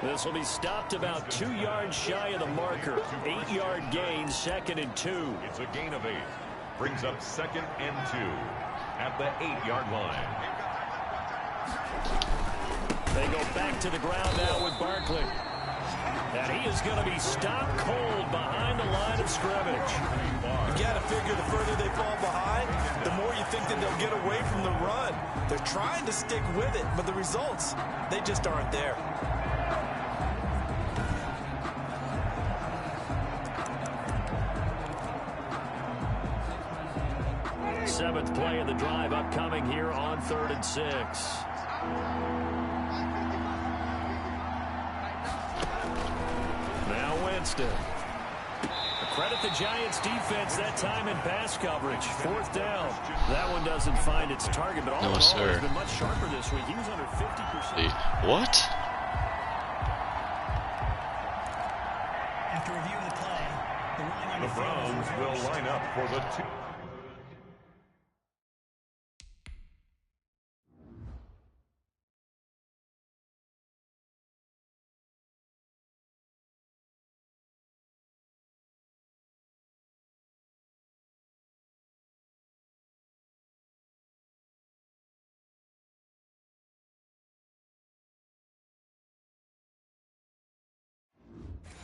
This will be stopped about 2 yards shy of the marker. 8-yard gain, 2nd and 2. It's a gain of 8. Brings up 2nd and 2 at the 8-yard line. They go back to the ground now with Barkley. And he is going to be stopped cold behind the line of scrimmage. You got to figure the further they fall behind, the more you think that they'll get away from the run. They're trying to stick with it, but the results, they just aren't there. Seventh play of the drive upcoming here on 3rd and 6. Now Winston. Credit the Giants defense that time in pass coverage. 4th down. That one doesn't find its target, but all in all, has been much sharper this week. He was under 50%. What? After reviewing the play, the Browns will line up for the 2.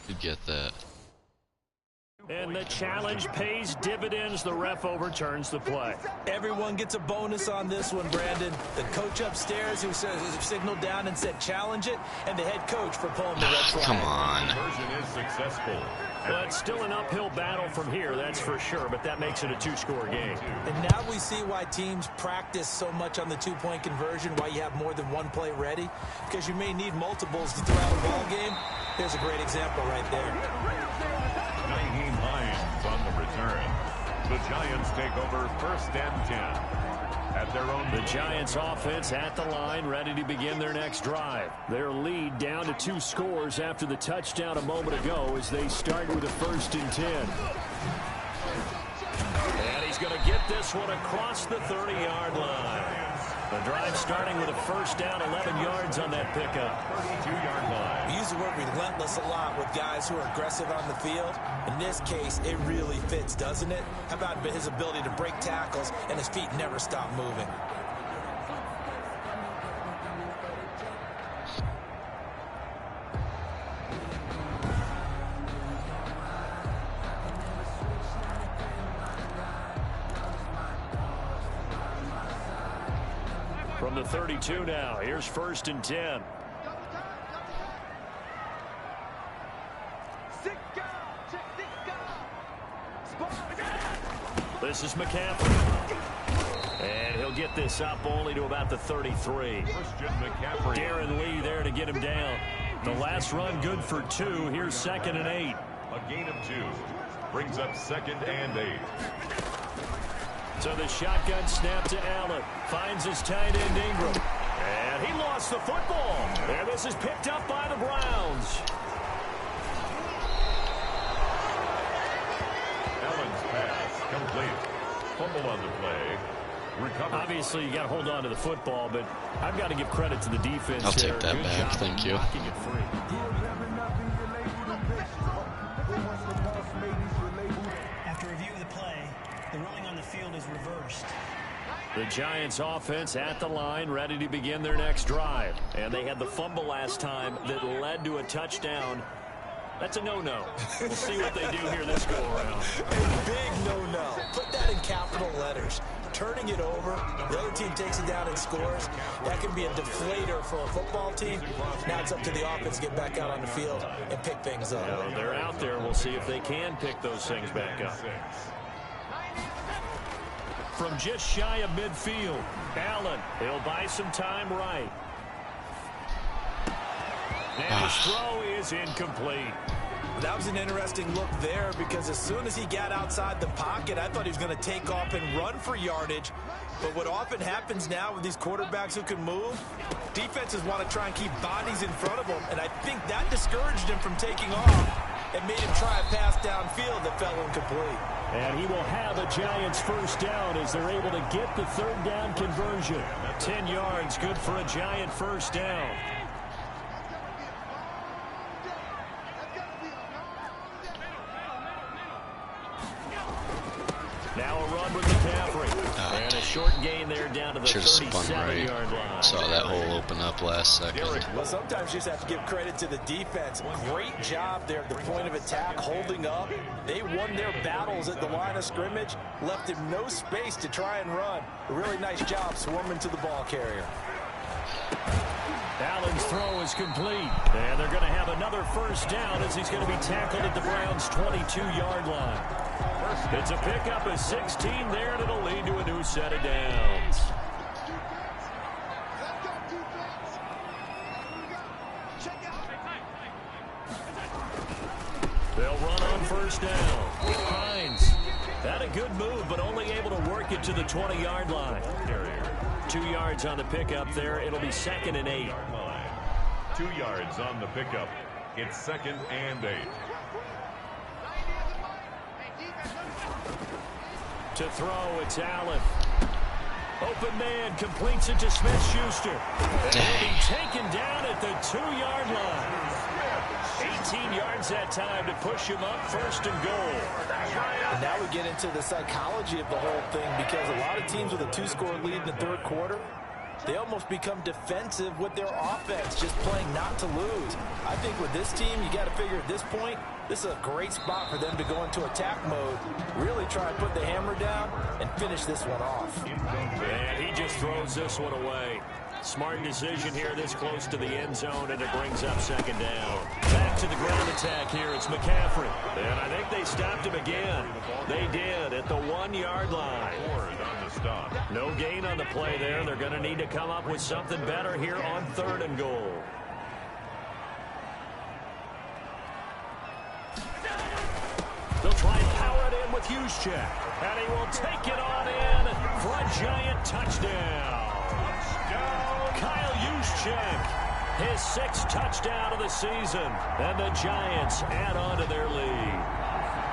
Could get that. And the challenge pays dividends. The ref overturns the play. Everyone gets a bonus on this one, Brandon. The coach upstairs who signaled down and said challenge it, and the head coach for pulling the red flag. Come on. Conversion is successful. Well, it's still an uphill battle from here, that's for sure, but that makes it a two-score game. And now we see why teams practice so much on the two-point conversion, why you have more than one play ready, because you may need multiples to throw out a ball game. Here's a great example right there. Nyheim Hines on the return. The Giants take over 1st and 10 at their own. The Giants offense at the line, ready to begin their next drive. Their lead down to 2 scores after the touchdown a moment ago as they start with a 1st and 10. And he's going to get this one across the 30-yard line. The drive starting with a 1st down, 11 yards on that pickup. 32-yard line. We use the word relentless a lot with guys who are aggressive on the field. In this case, it really fits, doesn't it? How about his ability to break tackles and his feet never stop moving? From the 32 now, here's 1st and 10. This is McCaffrey. And he'll get this up only to about the 33. Christian McCaffrey. Darren Lee there to get him down. The last run good for 2. Here's 2nd and 8. A gain of 2. Brings up 2nd and 8. So the shotgun snap to Allen. Finds his tight end Ingram. And he lost the football. And this is picked up by the Browns. Allen's pass complete. Fumble on the play. Recovered. Obviously, you got to hold on to the football, but I've got to give credit to the defense. I'll take that Good back. job Thank you. knocking it free. After review of the play, the ruling on the field is reversed. The Giants offense at the line, ready to begin their next drive. And they had the fumble last time that led to a touchdown. That's a no-no. We'll see what they do here this go-around. A big no-no. Put that in capital letters. Turning it over, the other team takes it down and scores. That can be a deflator for a football team. Now it's up to the offense to get back out on the field and pick things up. Well, they're out there. We'll see if they can pick those things back up. From just shy of midfield, Allen, he'll buy some time right. And his throw is incomplete. That was an interesting look there because as soon as he got outside the pocket, I thought he was going to take off and run for yardage. But what often happens now with these quarterbacks who can move, defenses want to try and keep bodies in front of them. And I think that discouraged him from taking off and made him try a pass downfield that fell incomplete. And he will have a Giants 1st down as they're able to get the 3rd down conversion. 10 yards, good for a Giant 1st down. Now a run with McCaffrey. And a short gain there down to the 37-yard line. Saw that hole open up last second. Well, sometimes you just have to give credit to the defense. Great job there at the point of attack, holding up. They won their battles at the line of scrimmage, left him no space to try and run. A really nice job swarming to the ball carrier. Allen's throw is complete. And they're going to have another 1st down as he's going to be tackled at the Browns' 22-yard line. It's a pickup of 16 there, and it'll lead to a new set of downs. They'll run on 1st down. Hines had a good move, but only able to work it to the 20-yard line. 2 yards on the pickup there. It'll be 2nd and 8. 2 yards on the pickup. It's 2nd and 8. To throw, it's Allen. Open man completes it to Smith-Schuster. And he'll be taken down at the 2-yard line. 18 yards that time to push him up 1st and goal. And now we get into the psychology of the whole thing because a lot of teams with a 2-score lead in the 3rd quarter, they almost become defensive with their offense, just playing not to lose. I think with this team, you got to figure at this point, this is a great spot for them to go into attack mode, really try and put the hammer down and finish this one off. And he just throws this one away. Smart decision here this close to the end zone, and it brings up second down. Back to the ground attack here. It's McCaffrey. And I think they stopped him again. They did at the 1-yard line. No gain on the play there. They're going to need to come up with something better here on 3rd and goal. They'll try and power it in with Juszczyk. And he will take it on in for a Giant touchdown. Kyle Juszczyk, his 6th touchdown of the season. And the Giants add on to their lead.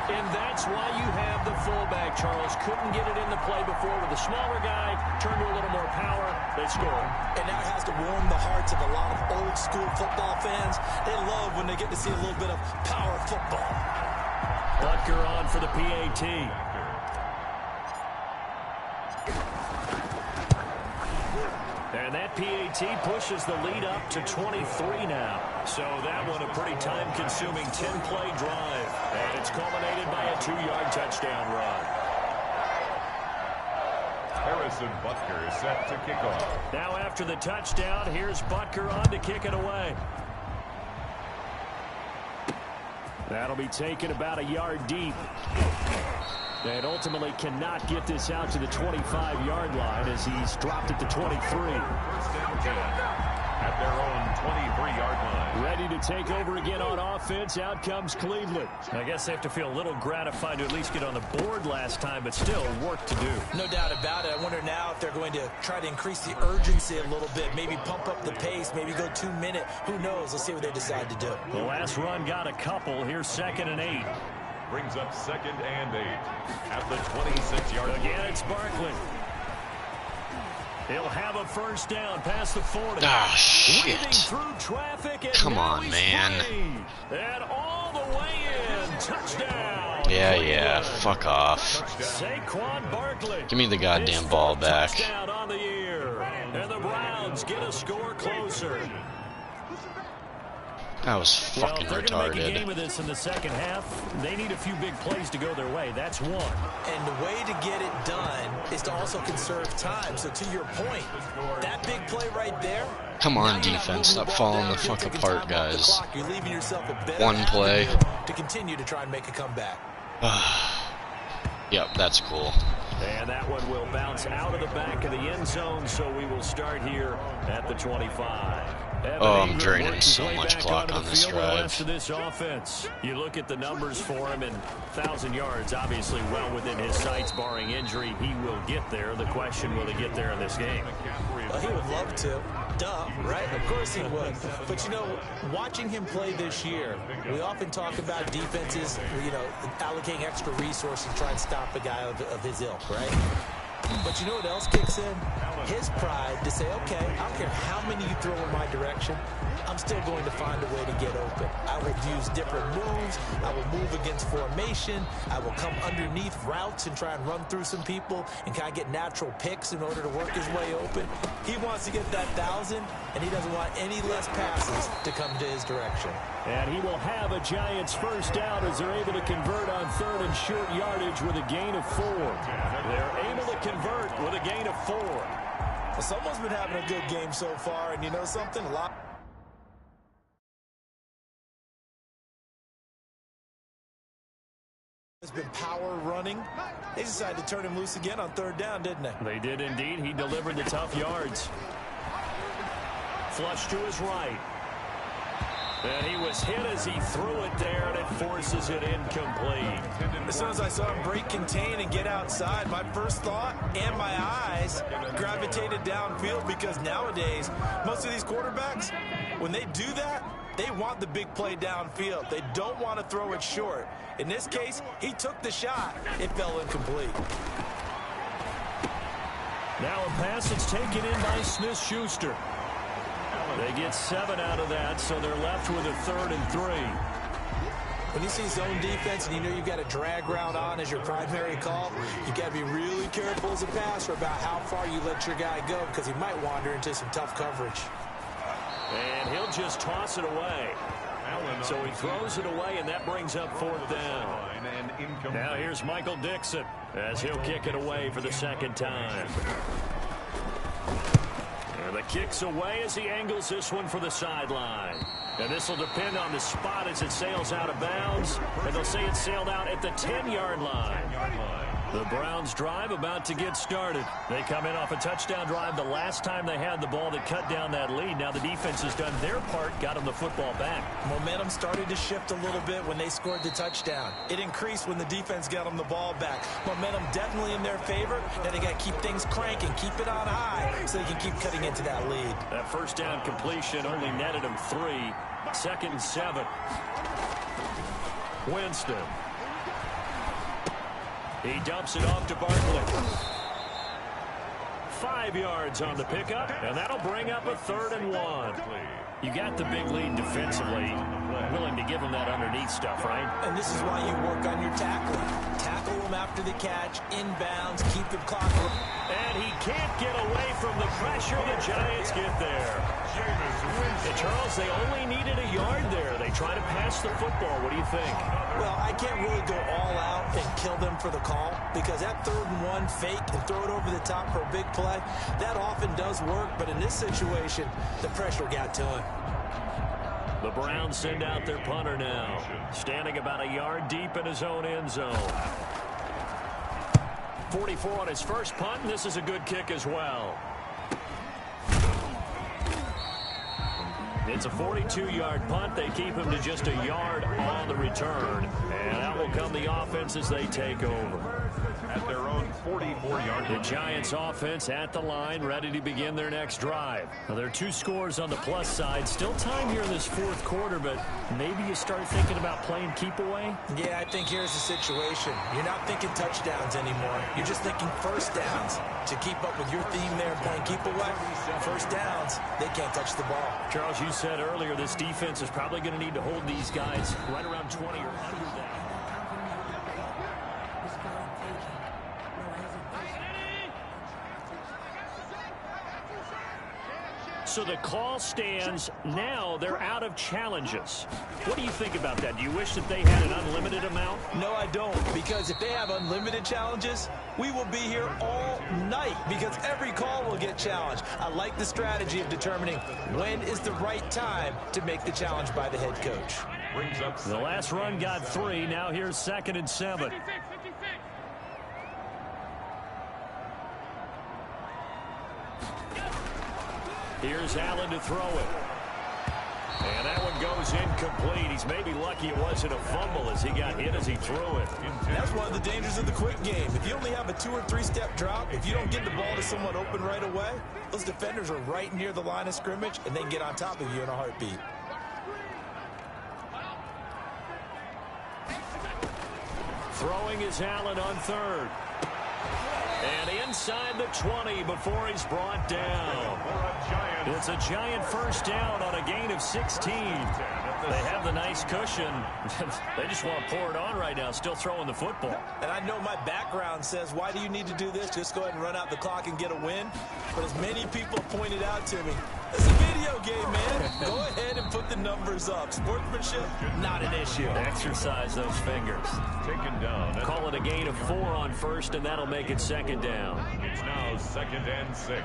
And that's why you have the fullback, Charles. Couldn't get it in the play before with a smaller guy. Turned to a little more power. They score. And that has to warm the hearts of a lot of old school football fans. They love when they get to see a little bit of power football. Butker on for the PAT. And that PAT pushes the lead up to 23 now. So that one a pretty time-consuming 10-play drive. And it's culminated by a 2-yard touchdown run. Harrison Butker is set to kick off. Now after the touchdown, here's Butker on to kick it away. That'll be taken about a yard deep. And ultimately cannot get this out to the 25-yard line as he's dropped at the 23. First and 10 at their own 23-yard line. Ready to take over again on offense. Out comes Cleveland. I guess they have to feel a little gratified to at least get on the board last time, but still work to do. No doubt about it. I wonder now if they're going to try to increase the urgency a little bit, maybe pump up the pace, maybe go 2-minute. Who knows? Let's see what they decide to do. The last run got a couple. Here's 2nd and 8. Brings up 2nd and 8 at the 26-yard line. Again, it's Barkley. He'll have a first down past the 40. Ah, shit. Weaving through traffic, and Come now on, he's man. free. And all the way in. Touchdown. Yeah, fuck off. Saquon Barkley. Give me the goddamn ball back. Touchdown on the year. And the Browns get a score closer. That was fucking Well, if they're going to make a game retarded. of this in the second half, they need a few big plays to go their way. That's one. And the way to get it done is to also conserve time. So to your point, that big play right there. Come on, now you're not defense. moving Stop the ball falling down, the you're fuck taking apart, time off the guys. clock. You're leaving yourself a better One play. avenue to continue to try and make a comeback. Yep, that's cool. And that one will bounce out of the back of the end zone, so we will start here at the 25. Oh, I'm draining so much clock on this The drive. rest of this offense. You look at the numbers for him, and 1,000 yards, obviously well within his sights, barring injury. He will get there. The question, will he get there in this game? Well, he would love to. Duh, right? Of course he would. But, you know, watching him play this year, we often talk about defenses, you know, allocating extra resources to try and stop a guy of his ilk, right? But you know what else kicks in? His pride to say, okay, I don't care how many you throw in my direction, I'm still going to find a way to get open. I will use different moves. I will move against formation. I will come underneath routes and try and run through some people and kind of get natural picks in order to work his way open. He wants to get that 1,000, and he doesn't want any less passes to come to his direction. And he will have a Giants first down as they're able to convert on 3rd and short yardage with a gain of 4. They're able to convert with a gain of 4. Well, someone's been having a good game so far, and you know something? A lot has been power running. They decided to turn him loose again on 3rd down, didn't they? They did indeed. He delivered the tough yards. Flush to his right. And he was hit as he threw it there, and it forces it incomplete. As soon as I saw him break contain and get outside, my first thought and my eyes gravitated downfield, because nowadays, most of these quarterbacks, when they do that, they want the big play downfield. They don't want to throw it short. In this case, he took the shot. It fell incomplete. Now a pass that's taken in by Smith-Schuster. They get 7 out of that, so they're left with a 3rd and 3. When you see zone defense and you know you've got a drag route on as your primary call, you got to be really careful as a passer about how far you let your guy go because he might wander into some tough coverage. And he'll just toss it away. So he throws it away, and that brings up 4th down. Now here's Michael Dixon as he'll kick it away for the second time. And the kick's away as he angles this one for the sideline. And this will depend on the spot as it sails out of bounds. And they'll say it sailed out at the 10-yard line. The Browns drive about to get started. They come in off a touchdown drive the last time they had the ball that cut down that lead. Now the defense has done their part, got them the football back. Momentum started to shift a little bit when they scored the touchdown. It increased when the defense got them the ball back. Momentum definitely in their favor. Now they got to keep things cranking, keep it on high so they can keep cutting into that lead. That first down completion only netted them 3. 2nd and 7. Winston. He dumps it off to Barkley. 5 yards on the pickup, and that'll bring up a 3rd and 1. You got the big lead defensively. Willing to give them that underneath stuff, right? And this is why you work on your tackling. Tackle them after the catch, inbounds, keep the clock. And he can't get away from the pressure. The Giants get there. And Charles, they only needed a yard there. They try to pass the football. What do you think? Well, I can't really go all out and kill them for the call because that 3rd and 1 fake and throw it over the top for a big play, that often does work. But in this situation, the pressure got to him. The Browns send out their punter now, standing about a yard deep in his own end zone. 44 on his first punt, and this is a good kick as well. It's a 42-yard punt. They keep him to just a yard on the return. And out will come the offense as they take over. At their own 44-yard line. The Giants offense at the line, ready to begin their next drive. Now, there are 2 scores on the plus side. Still time here in this 4th quarter, but maybe you start thinking about playing keep away? Yeah, I think here's the situation. You're not thinking touchdowns anymore. You're just thinking first downs. To keep up with your theme there, playing keep away, first downs, they can't touch the ball. Charles, you said earlier this defense is probably going to need to hold these guys right around 20 or under that. So the call stands. Now they're out of challenges. What do you think about that? Do you wish that they had an unlimited amount? No, I don't, because if they have unlimited challenges, we will be here all night because every call will get challenged. I like the strategy of determining when is the right time to make the challenge by the head coach. The last run got 3. Now here's 2nd and 7. Here's Allen to throw it. And that one goes incomplete. He's maybe lucky it wasn't a fumble as he got hit as he threw it. That's one of the dangers of the quick game. If you only have a 2- or 3-step drop, if you don't get the ball to someone open right away, those defenders are right near the line of scrimmage, and they can get on top of you in a heartbeat. Throwing is Allen on 3rd. And inside the 20 before he's brought down. It's a Giant first down on a gain of 16. They have the nice cushion. They just want to pour it on right now, still throwing the football. And I know my background says, why do you need to do this? Just go ahead and run out the clock and get a win. But as many people pointed out to me, it's a video game, man. Go ahead and put the numbers up. Sportsmanship, not an issue. Exercise those fingers. Taken down. Call it a gain of 4 on first, and that'll make it 2nd down. It's now 2nd and 6.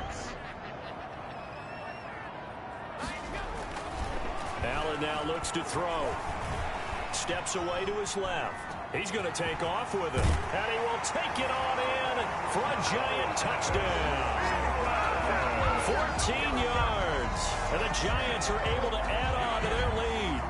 Allen now looks to throw. Steps away to his left. He's going to take off with it. And he will take it on in for a Giant touchdown. 14 yards. And the Giants are able to add on to their lead.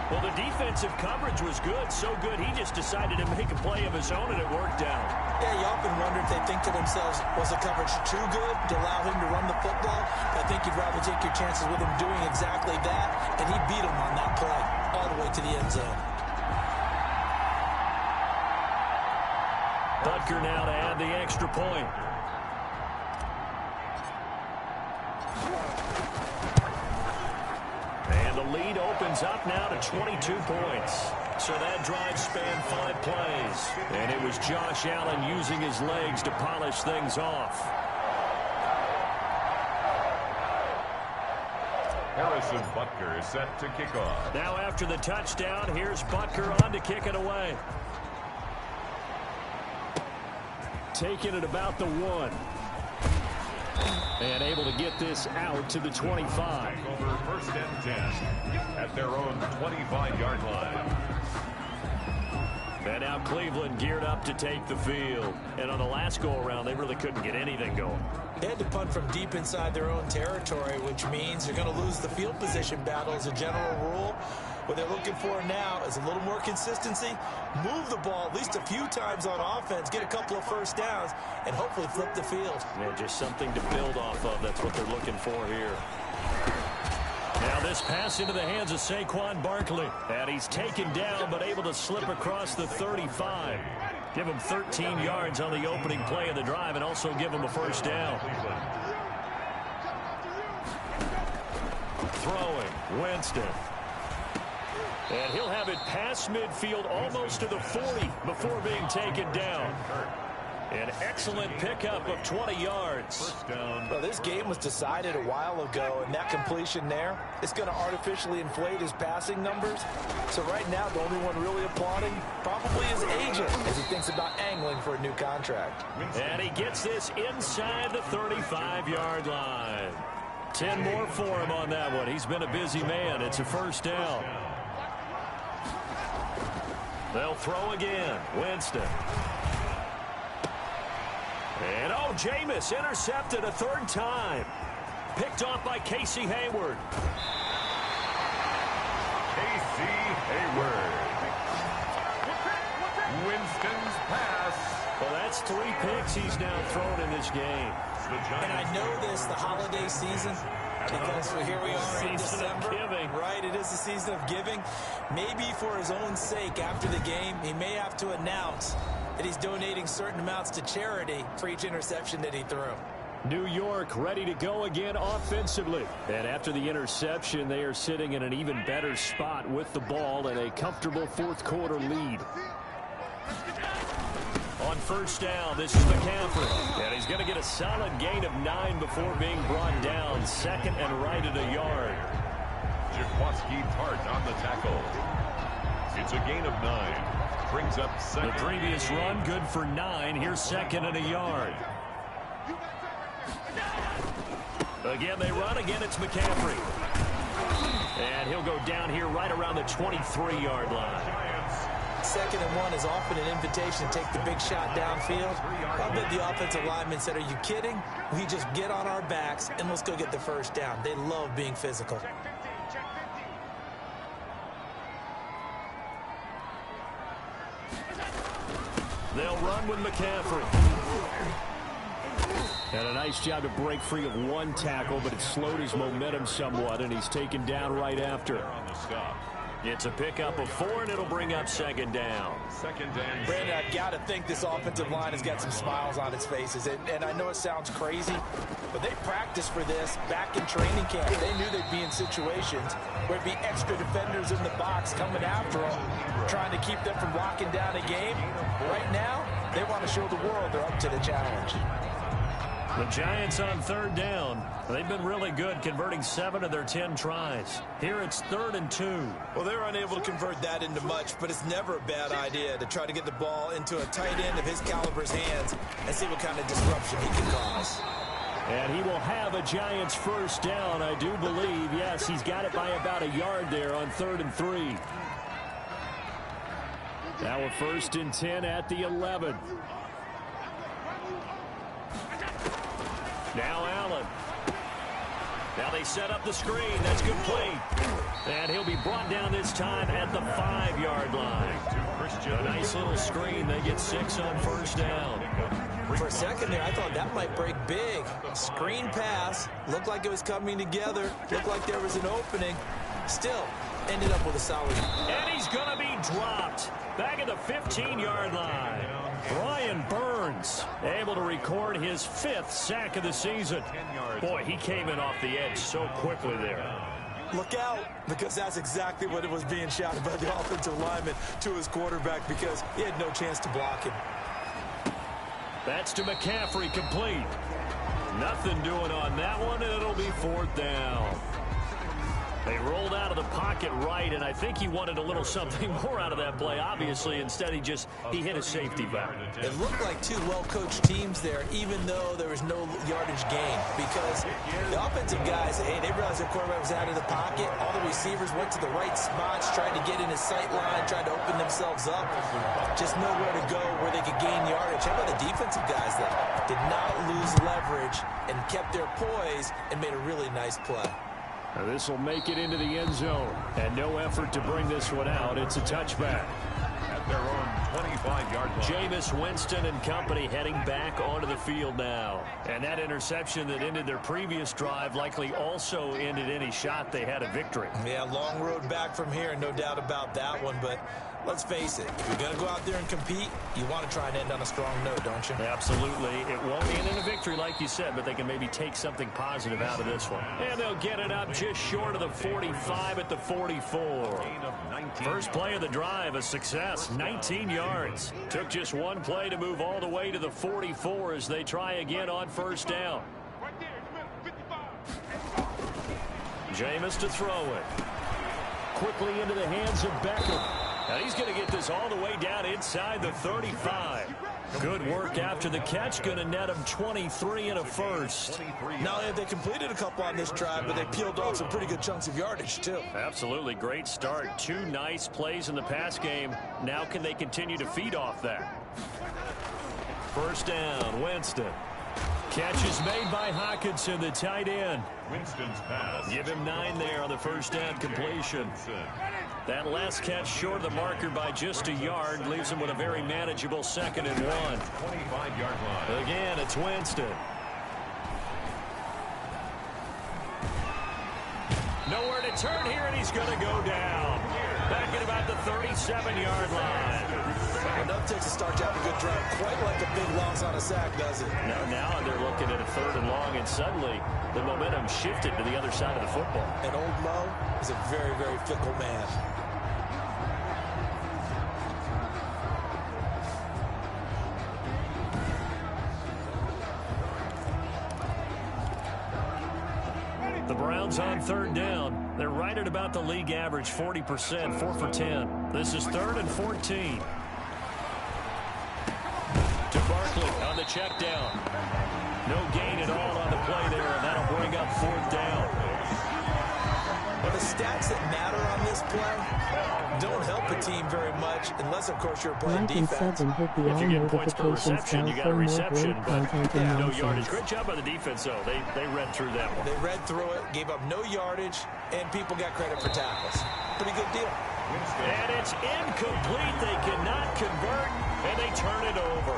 Well, the defensive coverage was good. So good, he just decided to make a play of his own, and it worked out. Yeah, you often wonder if they think to themselves, was the coverage too good to allow him to run the football? I think you'd rather take your chances with him doing exactly that, and he beat him on that play all the way to the end zone. Butker now to add the extra point. And the lead opens up now to 22 points. So that drive spanned 5 plays. And it was Josh Allen using his legs to polish things off. Harrison Butker is set to kick off. Now after the touchdown, here's Butker on to kick it away. Taking it about the 1. And able to get this out to the 25. Over first and 10 at their own 25-yard line. And now Cleveland geared up to take the field. And on the last go-around, they really couldn't get anything going. They had to punt from deep inside their own territory, which means they're going to lose the field position battle as a general rule. What they're looking for now is a little more consistency, move the ball at least a few times on offense, get a couple of first downs, and hopefully flip the field. Yeah, just something to build off of. That's what they're looking for here. Now this pass into the hands of Saquon Barkley. And he's taken down but able to slip across the 35. Give him 13 yards on the opening play of the drive and also give him a first down. Throwing, Winston. And he'll have it past midfield almost to the 40 before being taken down. An excellent pickup of 20 yards. Well, this game was decided a while ago, and that completion there is going to artificially inflate his passing numbers. So right now, the only one really applauding probably his agent as he thinks about angling for a new contract. And he gets this inside the 35-yard line. 10 more for him on that one. He's been a busy man. It's a first down. They'll throw again. Winston. And oh, Jameis intercepted a 3rd time. Picked off by Casey Hayward. Casey Hayward. Winston's pass. Well, that's 3 picks he's now thrown in this game. And I know this, the holiday season, because here we are in December. Right, it is the season of giving. Maybe for his own sake after the game, he may have to announce that he's donating certain amounts to charity for each interception that he threw. New York ready to go again offensively. And after the interception, they are sitting in an even better spot with the ball and a comfortable 4th quarter lead. On first down, this is McCaffrey. And he's going to get a solid gain of 9 before being brought down. 2nd and right at a yard. Jaquaski Tart on the tackle. It's a gain of 9. Brings up 2nd. The previous run, good for 9. Here's 2nd and a yard. Again, they run. Again, it's McCaffrey. And he'll go down here right around the 23-yard line. 2nd and 1 is often an invitation to take the big shot downfield. I bet the offensive lineman said, are you kidding? We just get on our backs and let's go get the first down. They love being physical. They'll run with McCaffrey. And a nice job to break free of 1 tackle, but it slowed his momentum somewhat, and he's taken down right after. It's a pickup of 4, and it'll bring up 2nd down. 2nd and Brandon, I've got to think this offensive line has got some smiles on its faces. And I know it sounds crazy, but they practiced for this back in training camp. They knew they'd be in situations where it'd be extra defenders in the box coming after them, trying to keep them from locking down a game. Right now, they want to show the world they're up to the challenge. The Giants on 3rd down. They've been really good, converting 7 of their 10 tries. Here it's 3rd and 2. Well, they're unable to convert that into much, but it's never a bad idea to try to get the ball into a tight end of his caliber's hands and see what kind of disruption he can cause. And he will have a Giants first down, I do believe. Yes, he's got it by about a yard there on 3rd and 3. Now a 1st and 10 at the 11. Now Allen. Now they set up the screen. That's complete. And he'll be brought down this time at the 5-yard line. A nice little screen. They get 6 on first down. For a second there, I thought that might break big. Screen pass. Looked like it was coming together. Looked like there was an opening. Still, ended up with a solid. And he's going to be dropped. Back at the 15-yard line. Brian Burns able to record his 5th sack of the season. Boy, he came in off the edge so quickly there. Look out, because that's exactly what it was being shouted by the offensive lineman to his quarterback, because he had no chance to block him. That's to McCaffrey, complete. Nothing doing on that one, and it'll be 4th down. They rolled out of the pocket right, and I think he wanted a little something more out of that play, obviously. Instead, he hit a safety valve. It looked like two well-coached teams there, even though there was no yardage gain, because the offensive guys, hey, they realized their quarterback was out of the pocket. All the receivers went to the right spots, tried to get in his sight line, tried to open themselves up. Just nowhere to go where they could gain yardage. How about the defensive guys that did not lose leverage and kept their poise and made a really nice play? This will make it into the end zone, and no effort to bring this one out. It's a touchback. At their own 25-yard line. Jameis Winston and company heading back onto the field now. And that interception that ended their previous drive likely also ended any shot they had a victory. Yeah, long road back from here, no doubt about that one, but let's face it, if you're going to go out there and compete, you want to try and end on a strong note, don't you? Absolutely. It won't end in a victory like you said, but they can maybe take something positive out of this one. And they'll get it up just short of the 45 at the 44. First play of the drive, a success, 19 yards. Took just one play to move all the way to the 44 as they try again on 1st down. Jameis to throw it. Quickly into the hands of Beckham. And he's going to get this all the way down inside the 35. Good work after the catch. Going to net him 23 and a first. Not only have they completed a couple on this drive, but they peeled off some pretty good chunks of yardage, too. Absolutely. Great start. 2 nice plays in the pass game. Now can they continue to feed off that? 1st down, Winston. Catch is made by Hockenson, the tight end. Winston's pass. Give him 9 there on the 1st down completion. That last catch short of the marker by just a yard leaves him with a very manageable 2nd and 1. 25-yard line. Again, it's Winston. Nowhere to turn here, and he's going to go down. Back at about the 37-yard line. Enough takes to start you out a good drive. Quite like a big loss on a sack, does it? Now they're looking at a 3rd and long, and suddenly the momentum shifted to the other side of the football. And old Mo is a very, very fickle man. The Browns on 3rd down. They're right at about the league average, 40%, 4 for 10. This is 3rd and 14. To Barkley on the check down. No gain at all on the play there, and that'll bring up 4th down. Well, the stats that matter on this play don't help a team very much, unless, of course, you're playing defense. If you get points per reception, you got a reception, but no yardage. Great job by the defense, though. They read through that one. They read through it, gave up no yardage, and people got credit for tackles. Pretty good deal. And it's incomplete. They cannot convert, and they turn it over.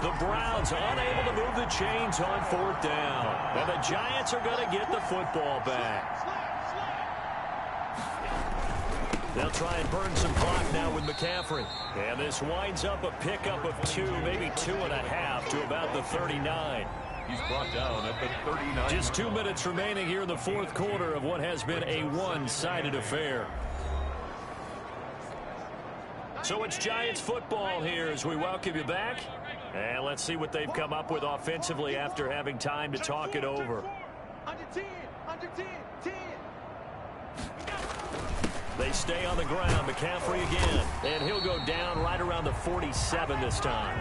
The Browns unable to move the chains on 4th down. And the Giants are going to get the football back. They'll try and burn some clock now with McCaffrey. And this winds up a pickup of 2, maybe 2.5 to about the 39. He's brought down at the 39. Just 2 minutes remaining here in the 4th quarter of what has been a one-sided affair. So it's Giants football here as we welcome you back. And let's see what they've come up with offensively after having time to talk it over. Under 10, under 10, 10. They stay on the ground. McCaffrey again. And he'll go down right around the 47 this time.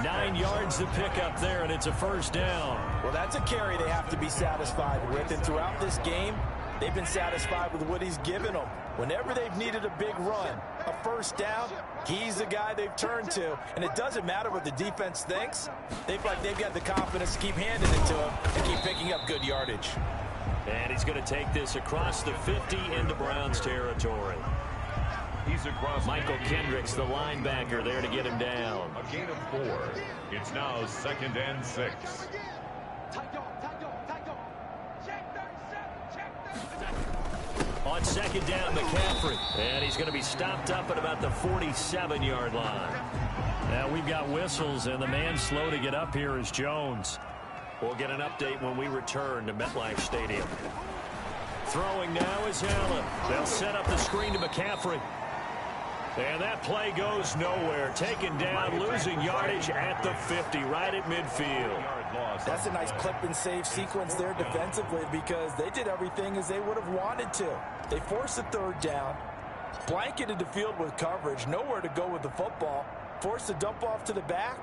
9 yards to pick up there, and it's a 1st down. Well, that's a carry they have to be satisfied with. And throughout this game, they've been satisfied with what he's given them. Whenever they've needed a big run, a 1st down, he's the guy they've turned to. And it doesn't matter what the defense thinks. They've got the confidence to keep handing it to him and keep picking up good yardage. And he's going to take this across the 50 into Browns territory. He's across. Michael Kendricks, the linebacker, there to get him down. A gain of 4. It's now 2nd and 6. On 2nd down, McCaffrey. And he's going to be stopped up at about the 47-yard line. Now we've got whistles, and the man slow to get up here is Jones. We'll get an update when we return to MetLife Stadium. Throwing now is Allen. They'll set up the screen to McCaffrey. And that play goes nowhere. Taken down, losing yardage at the 50, right at midfield. That's a nice clip and save sequence there defensively because they did everything as they would have wanted to. They forced a third down, blanketed the field with coverage, nowhere to go with the football, forced a dump off to the back,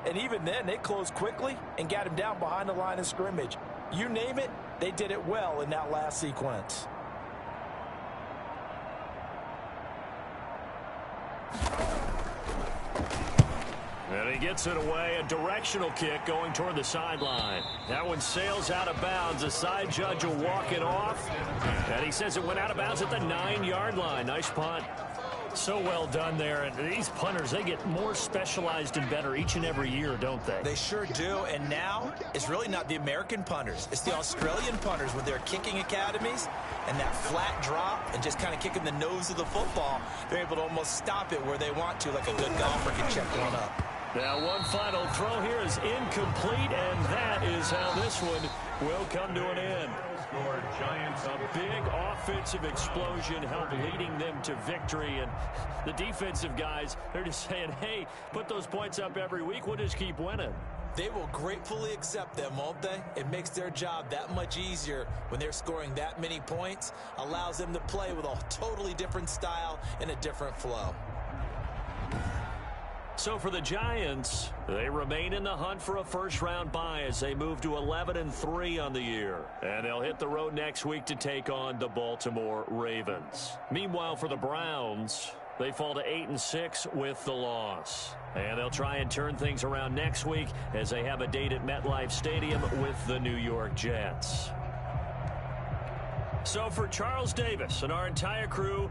and even then they closed quickly and got him down behind the line of scrimmage. You name it, they did it well in that last sequence. And he gets it away, a directional kick going toward the sideline. That one sails out of bounds. The side judge will walk it off. And he says it went out of bounds at the 9-yard line. Nice punt. So well done there. And these punters, they get more specialized and better each and every year, don't they? They sure do. And now it's really not the American punters. It's the Australian punters with their kicking academies and that flat drop and just kind of kicking the nose of the football. They're able to almost stop it where they want to, like a good golfer can check one up. Now one final throw here is incomplete, and that is how this one will come to an end. Giants, a big offensive explosion helped leading them to victory, and the defensive guys, they're just saying, hey, put those points up every week, we'll just keep winning. They will gratefully accept them, won't they? It makes their job that much easier when they're scoring that many points, allows them to play with a totally different style and a different flow. So for the Giants, they remain in the hunt for a first-round bye as they move to 11-3 on the year. And they'll hit the road next week to take on the Baltimore Ravens. Meanwhile, for the Browns, they fall to 8-6 with the loss. And they'll try and turn things around next week as they have a date at MetLife Stadium with the New York Jets. So for Charles Davis and our entire crew,